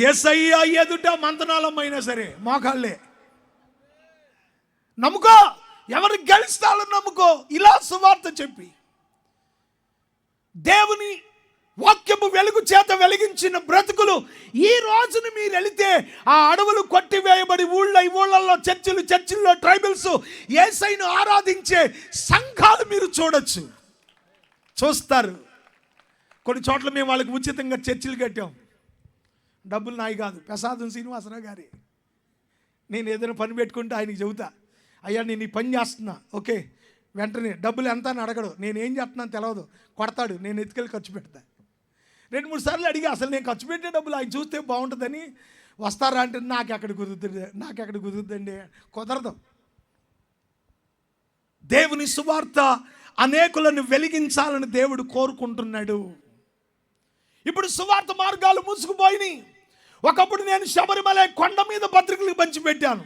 యేసయ్య ఎదుట. మంతనాలమైనా సరే మోకాళ్ళే. నమ్ముకో, ఎవరు గెలుస్తారో నమ్ముకో. ఇలా సువార్త చెప్పి దేవుని వాక్యము వెలుగు చేత వెలిగించిన బ్రతుకులు ఈ రోజున మీరు వెళితే ఆ అడవులు కొట్టివేయబడి ఊళ్ళల్లో చర్చిల్లో ట్రైబల్స్ యేసయ్యను ఆరాధించే సంఘాలు మీరు చూడొచ్చు, చూస్తారు. కొన్ని చోట్ల మేము వాళ్ళకి ఉచితంగా చర్చిలు కట్టాం. డబ్బులు నాయి కాదు, ప్రసాదం శ్రీనివాసరావు గారి. నేను ఏదైనా పని పెట్టుకుంటే ఆయనకి చెబుతా, అయ్యా నేను ఈ పని చేస్తున్నా, ఓకే, వెంటనే డబ్బులు ఎంత అని అడగడు, నేను ఏం చేస్తున్నాను తెలియదు, కొడతాడు, నేను ఎత్తుకెళ్ళి ఖర్చు పెడతా. 2-3 సార్లు అడిగి అసలు నేను ఖర్చు పెట్టే డబ్బులు ఆయన చూస్తే బాగుంటుందని, వస్తారా అంటే నాకెక్కడ కుదురుతుందండి, కుదరదు. దేవుని సువార్త అనేకులను వెలిగించాలని దేవుడు కోరుకుంటున్నాడు. ఇప్పుడు సువార్త మార్గాలు మూసుకుపోయినాయి. ఒకప్పుడు నేను శబరిమల కొండ మీద పత్రికలు పంచిపెట్టాను.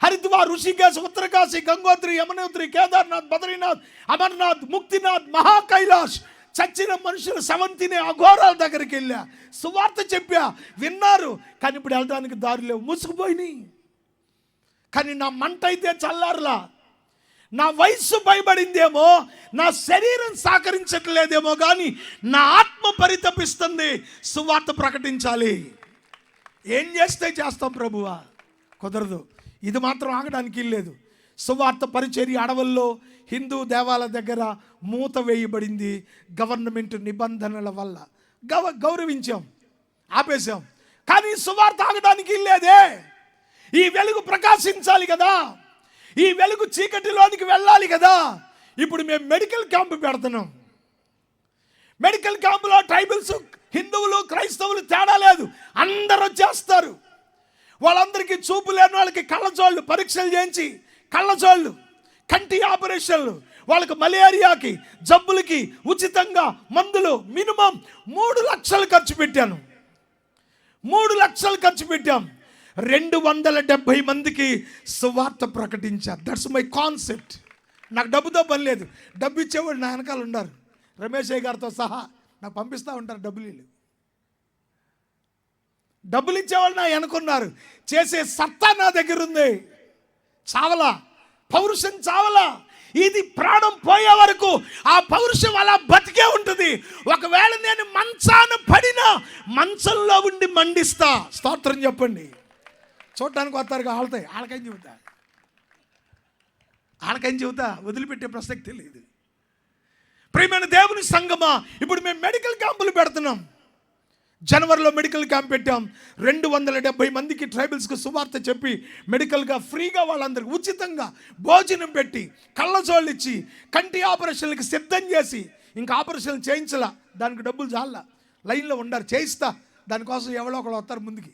హరిద్వార్, ఋషికేశ్, ఉత్తరకాశీ, గంగోత్రి, యమునోత్రి, కేదార్నాథ్, బద్రీనాథ్, అమర్నాథ్, ముక్తినాథ్, మహాకైలాష్, చచ్చిన మనుషులు సవంతిని అఘోరాల దగ్గరికి వెళ్ళా, సువార్త చెప్పా, విన్నారు. కానీ ఇప్పుడు వెళ్ళడానికి దారి లేవు, మూసుకుపోయినాయి. కానీ నా మంట అయితే చల్లారలా. నా వయస్సు భయపడిందేమో, నా శరీరం సహకరించట్లేదేమో, కానీ నా ఆత్మ పరితపిస్తుంది. సువార్త ప్రకటించాలి. ఏం చేస్తే చేస్తాం ప్రభువా? కుదరదు. ఇది మాత్రం ఆగడానికి లేదు. సువార్త పరిచర్య అడవుల్లో హిందూ దేవాలయ దగ్గర మూత వేయబడింది. గవర్నమెంట్ నిబంధనల వల్ల గౌరవించాం, ఆపేశాం. కానీ సువార్త ఆగడానికి లేదే. ఈ వెలుగు ప్రకాశించాలి కదా, ఈ వెలుగు చీకటిలోనికి వెళ్ళాలి కదా. ఇప్పుడు మేము మెడికల్ క్యాంపు పెడుతున్నాం. మెడికల్ క్యాంపులో ట్రైబల్స్, హిందువులు, క్రైస్తవులు తేడా లేదు, అందరూ వచ్చేస్తారు. వాళ్ళందరికీ చూపు లేని వాళ్ళకి కళ్ళజోళ్ళు పరీక్షలు చేయించి, కళ్ళజోళ్ళు, కంటి ఆపరేషన్లు, వాళ్ళకి మలేరియాకి, జబ్బులకి ఉచితంగా మందులు మినిమం 3 లక్షలు ఖర్చు పెట్టాను. 3 లక్షలు ఖర్చు పెట్టాం. 270 మందికి సువార్త ప్రకటించారు. That's my concept. నాకు డబ్బుతో పని లేదు. డబ్బు ఇచ్చేవాడు నా వెనకాల ఉన్నారు, రమేష్ గారితో సహా నాకు పంపిస్తూ ఉంటారు డబ్బులు. డబ్బులు ఇచ్చేవాళ్ళు నా వెనుకున్నారు. చేసే సత్తా నా దగ్గర ఉంది. చావలా, పౌరుషం చావలా. ఇది ప్రాణం పోయే వరకు ఆ పౌరుషం అలా బతికే ఉంటుంది. ఒకవేళ నేను మంచాన పడినా మంచంలో ఉండి మండిస్తా. స్తోత్రం చెప్పండి. చూడటానికి వస్తారుగా, ఆడతాయి, ఆడకని చెబుతా, వదిలిపెట్టే ప్రసక్తి లేదు. ప్రియమైన దేవుని సంగమా, ఇప్పుడు మేము మెడికల్ క్యాంపులు పెడుతున్నాం. జనవరిలో మెడికల్ క్యాంప్ పెట్టాం. 270 మందికి ట్రైబల్స్కి సువార్త చెప్పి మెడికల్గా ఫ్రీగా వాళ్ళందరికీ ఉచితంగా భోజనం పెట్టి, కళ్ళజోళ్ళు ఇచ్చి, కంటి ఆపరేషన్లకి సిద్ధం చేసి, ఇంకా ఆపరేషన్లు చేయించలా, దానికి డబ్బులు చాలా, లైన్లో ఉండారు, చేయిస్తా, దానికోసం ఎవరో ఒకళ్ళు వస్తారు ముందుకి.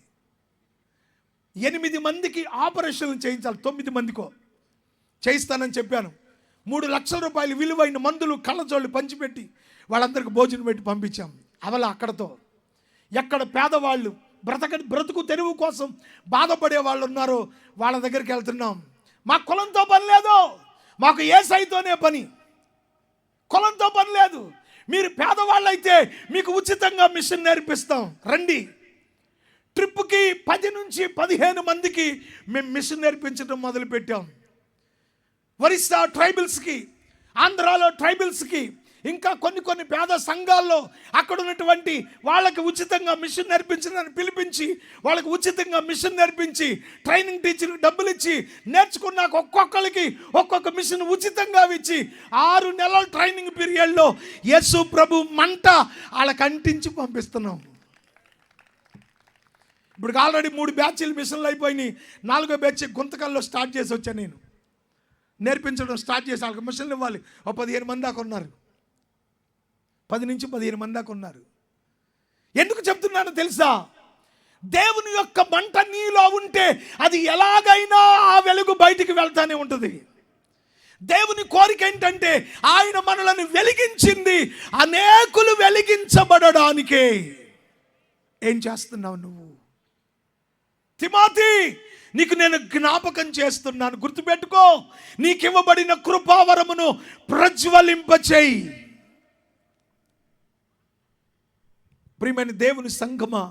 8 మందికి ఆపరేషన్లు చేయించాలి, 9 మందికో చేయిస్తానని చెప్పాను. 3 లక్షల రూపాయలు విలువైన మందులు, కళ్ళజోళ్ళు పంచిపెట్టి వాళ్ళందరికీ భోజనం పెట్టి పంపించాం. అవల అక్కడతో ఎక్కడ పేదవాళ్ళు బ్రతుకు తెరువు కోసం బాధపడే వాళ్ళు ఉన్నారో వాళ్ళ దగ్గరికి వెళ్తున్నాం. మా కులంతో పని లేదు, మాకు యేసయ్యతోనే పని. కులంతో పని లేదు. మీరు పేదవాళ్ళు అయితే మీకు ఉచితంగా మిషన్ నేర్పిస్తాం, రండి. ట్రిప్కి 10 నుంచి 15 మందికి మేము మిషన్ నేర్పించడం మొదలుపెట్టాం. ఒరిస్సా ట్రైబల్స్కి, ఆంధ్రాలో ట్రైబల్స్కి, ఇంకా కొన్ని పేద సంఘాల్లో అక్కడ ఉన్నటువంటి వాళ్ళకి ఉచితంగా మిషన్ నేర్పించడానికి పిలిపించి వాళ్ళకి ఉచితంగా మిషన్ నేర్పించి ట్రైనింగ్ టీచర్కి డబ్బులు ఇచ్చి నేర్చుకున్నాక ఒక్కొక్కరికి ఒక్కొక్క మిషన్ ఉచితంగా ఇచ్చి 6 నెలల ట్రైనింగ్ పీరియడ్లో యేసు ప్రభు మంట వాళ్ళకి అంటించి పంపిస్తున్నాం. ఇప్పుడు ఆల్రెడీ 3 బ్యాచ్లు మిషన్లు అయిపోయినాయి. 4వ బ్యాచ్ గుంతకల్లో స్టార్ట్ చేసి వచ్చాను. నేను నేర్పించడం స్టార్ట్ చేసి వాళ్ళకి మిషన్లు ఇవ్వాలి. 15 మంది దాకా ఉన్నారు. 10 నుంచి 15 మంది దాకా ఉన్నారు. ఎందుకు చెప్తున్నానో తెలుసా? దేవుని యొక్క మంట నీలో ఉంటే అది ఎలాగైనా ఆ వెలుగు బయటికి వెళ్తానే ఉంటుంది. దేవుని కోరిక ఏంటంటే ఆయన మనలను వెలిగించింది అనేకులు వెలిగించబడడానికే. ఏం చేస్తున్నావు నువ్వు? తిమోతి, నీకు నేను జ్ఞాపకం చేస్తున్నాను, గుర్తుపెట్టుకో. నీకు ఇవ్వబడిన కృపావరమును ప్రజ్వలింపచేయి. ప్రియమైన దేవుని సంఘమా,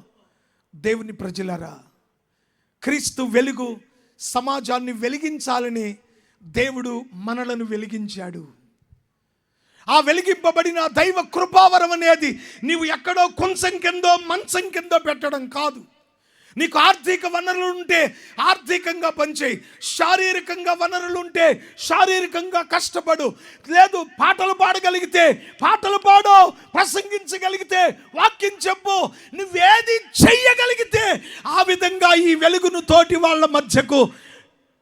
దేవుని ప్రజలారా, క్రీస్తు వెలుగు సమాజాన్ని వెలిగించాలని దేవుడు మనలను వెలిగించాడు. ఆ వెలిగింపబడిన దైవ కృపావరం అనేది నీవు ఎక్కడో కొంచెం కిందో మంచం కిందో పెట్టడం కాదు. నీకు ఆర్థిక వనరులు ఉంటే ఆర్థికంగా పనిచేయి, శారీరకంగా వనరులు ఉంటే శారీరకంగా కష్టపడు. లేదు, పాటలు పాడగలిగితే పాటలు పాడు, ప్రసంగించగలిగితే వాక్యం చెప్పు. నువ్వేది చెయ్యగలిగితే ఆ విధంగా ఈ వెలుగును తోటి వాళ్ళ మధ్యకు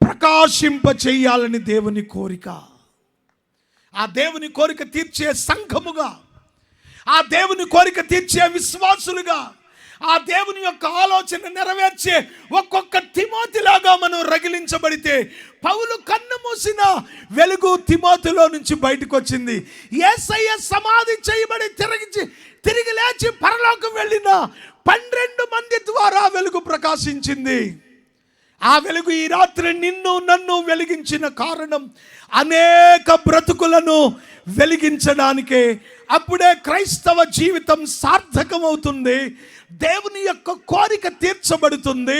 ప్రకాశింప చెయ్యాలని దేవుని కోరిక. ఆ దేవుని కోరిక తీర్చే సంఘముగా, ఆ దేవుని కోరిక తీర్చే విశ్వాసులుగా, ఆ దేవుని యొక్క ఆలోచన నెరవేర్చే ఒక్కొక్క తిమోతిలాగా మనం రగిలించబడితే, పౌలు కన్ను మూసిన వెలుగు తిమోతిలో నుంచి బయటకు వచ్చింది. యేసయ్య సమాధి చేయబడి తిరిగి లేచి పరలోకం వెళ్ళిన 12 మంది ద్వారా వెలుగు ప్రకాశించింది. ఆ వెలుగు ఈ రాత్రి నిన్ను నన్ను వెలిగించిన కారణం అనేక బ్రతుకులను వెలిగించడానికే. అప్పుడే క్రైస్తవ జీవితం సార్థకమవుతుంది. దేవుని యొక్క కోరిక తీర్చబడుతుంది,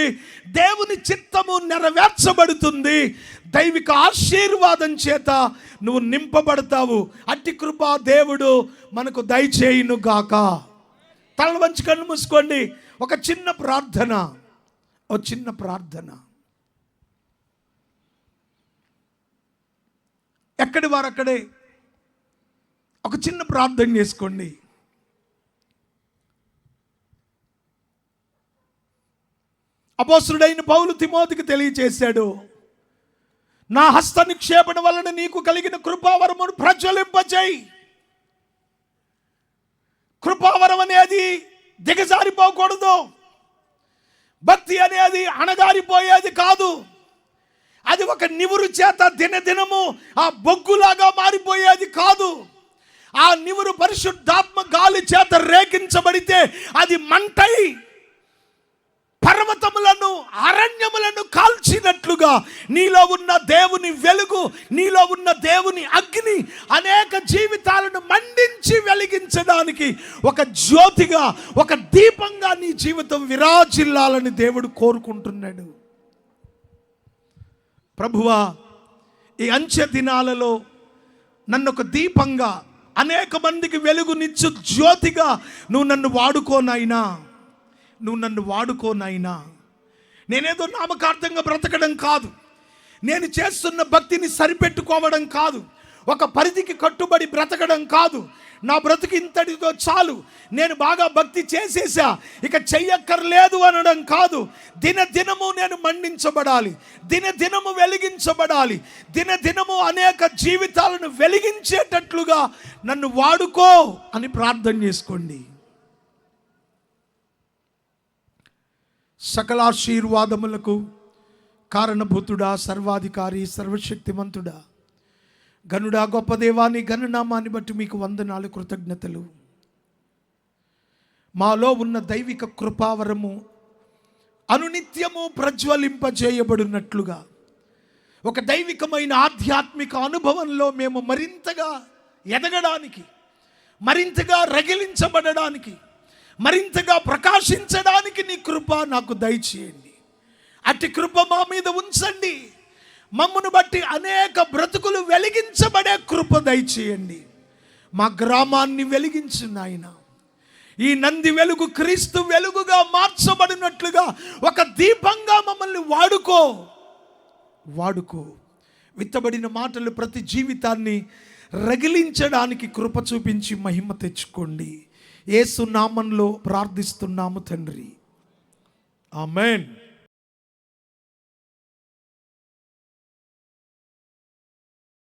దేవుని చిత్తము నెరవేర్చబడుతుంది, దైవిక ఆశీర్వాదం చేత నువ్వు నింపబడతావు. అట్టి కృప దేవుడు మనకు దయచేయును గాక. తలలు వంచి కళ్ళు మూసుకోండి. ఒక చిన్న ప్రార్థన. ఎక్కడి వారు అక్కడే ఒక చిన్న ప్రార్థన చేసుకోండి. అపోస్తలుడైన పౌలు తిమోతికి తెలియచేశాడు, నా హస్త నిక్షేపణ వలన నీకు కలిగిన కృపావరమును ప్రజ్వలింపచేయి. కృపావరం అనేది దిగజారిపోకూడదు. భక్తి అనేది అణగారిపోయేది కాదు. అది ఒక నివురు చేత దినదినము ఆ బొగ్గులాగా మారిపోయేది కాదు. ఆ నివురు పరిశుద్ధాత్మ గాలి చేత రేగించబడితే అది మంటై పర్వతములను అరణ్యములను కాల్చినట్లుగా నీలో ఉన్న దేవుని వెలుగు, నీలో ఉన్న దేవుని అగ్ని అనేక జీవితాలను మండించి వెలిగించడానికి ఒక జ్యోతిగా, ఒక దీపంగా నీ జీవితం విరాజిల్లాలని దేవుడు కోరుకుంటున్నాడు. ప్రభువా, ఈ అంచె దినాలలో నన్ను ఒక దీపంగా, అనేక మందికి వెలుగునిచ్చు జ్యోతిగా నువ్వు నన్ను వాడుకోనైనా. నేనేదో నామకార్థంగా బ్రతకడం కాదు, నేను చేస్తున్న భక్తిని సరిపెట్టుకోవడం కాదు, ఒక పరిధికి కట్టుబడి బ్రతకడం కాదు. నా బ్రతుకు ఇంతటితో చాలు, నేను బాగా భక్తి చేసేసా ఇక చెయ్యక్కర్లేదు అనడం కాదు. దినదినము నేను మండించబడాలి, దినదినము వెలిగించబడాలి, దినదినము అనేక జీవితాలను వెలిగించేటట్లుగా నన్ను వాడుకో అని ప్రార్థన చేసుకోండి. సకలాశీర్వాదములకు కారణభూతుడా, సర్వాధికారి, సర్వశక్తిమంతుడా, గనుడా, గొప్ప దేవాన్ని ఘననామాన్ని బట్టి మీకు వందనాలు, కృతజ్ఞతలు. మాలో ఉన్న దైవిక కృపావరము అనునిత్యము ప్రజ్వలింపజేయబడినట్లుగా ఒక దైవికమైన ఆధ్యాత్మిక అనుభవంలో మేము మరింతగా ఎదగడానికి, మరింతగా రగిలించబడడానికి, మరింతగా ప్రకాశించడానికి నీ కృప నాకు దయచేయండి. అట్టి కృప మా మీద ఉంచండి. మమ్మను బట్టి అనేక బ్రతుకులు వెలిగించబడే కృప దయచేయండి. మా గ్రామాన్ని వెలిగించు నాయన. ఈ నంది వెలుగు క్రీస్తు వెలుగుగా మార్చబడినట్లుగా ఒక దీపంగా మమ్మల్ని వాడుకో. విత్తబడిన మాటలు ప్రతి జీవితాన్ని రగిలించడానికి కృప చూపించి మహిమ తెచ్చుకోండి. యేసు నామంలో ప్రార్థిస్తున్నాము తండ్రి, ఆమేన్.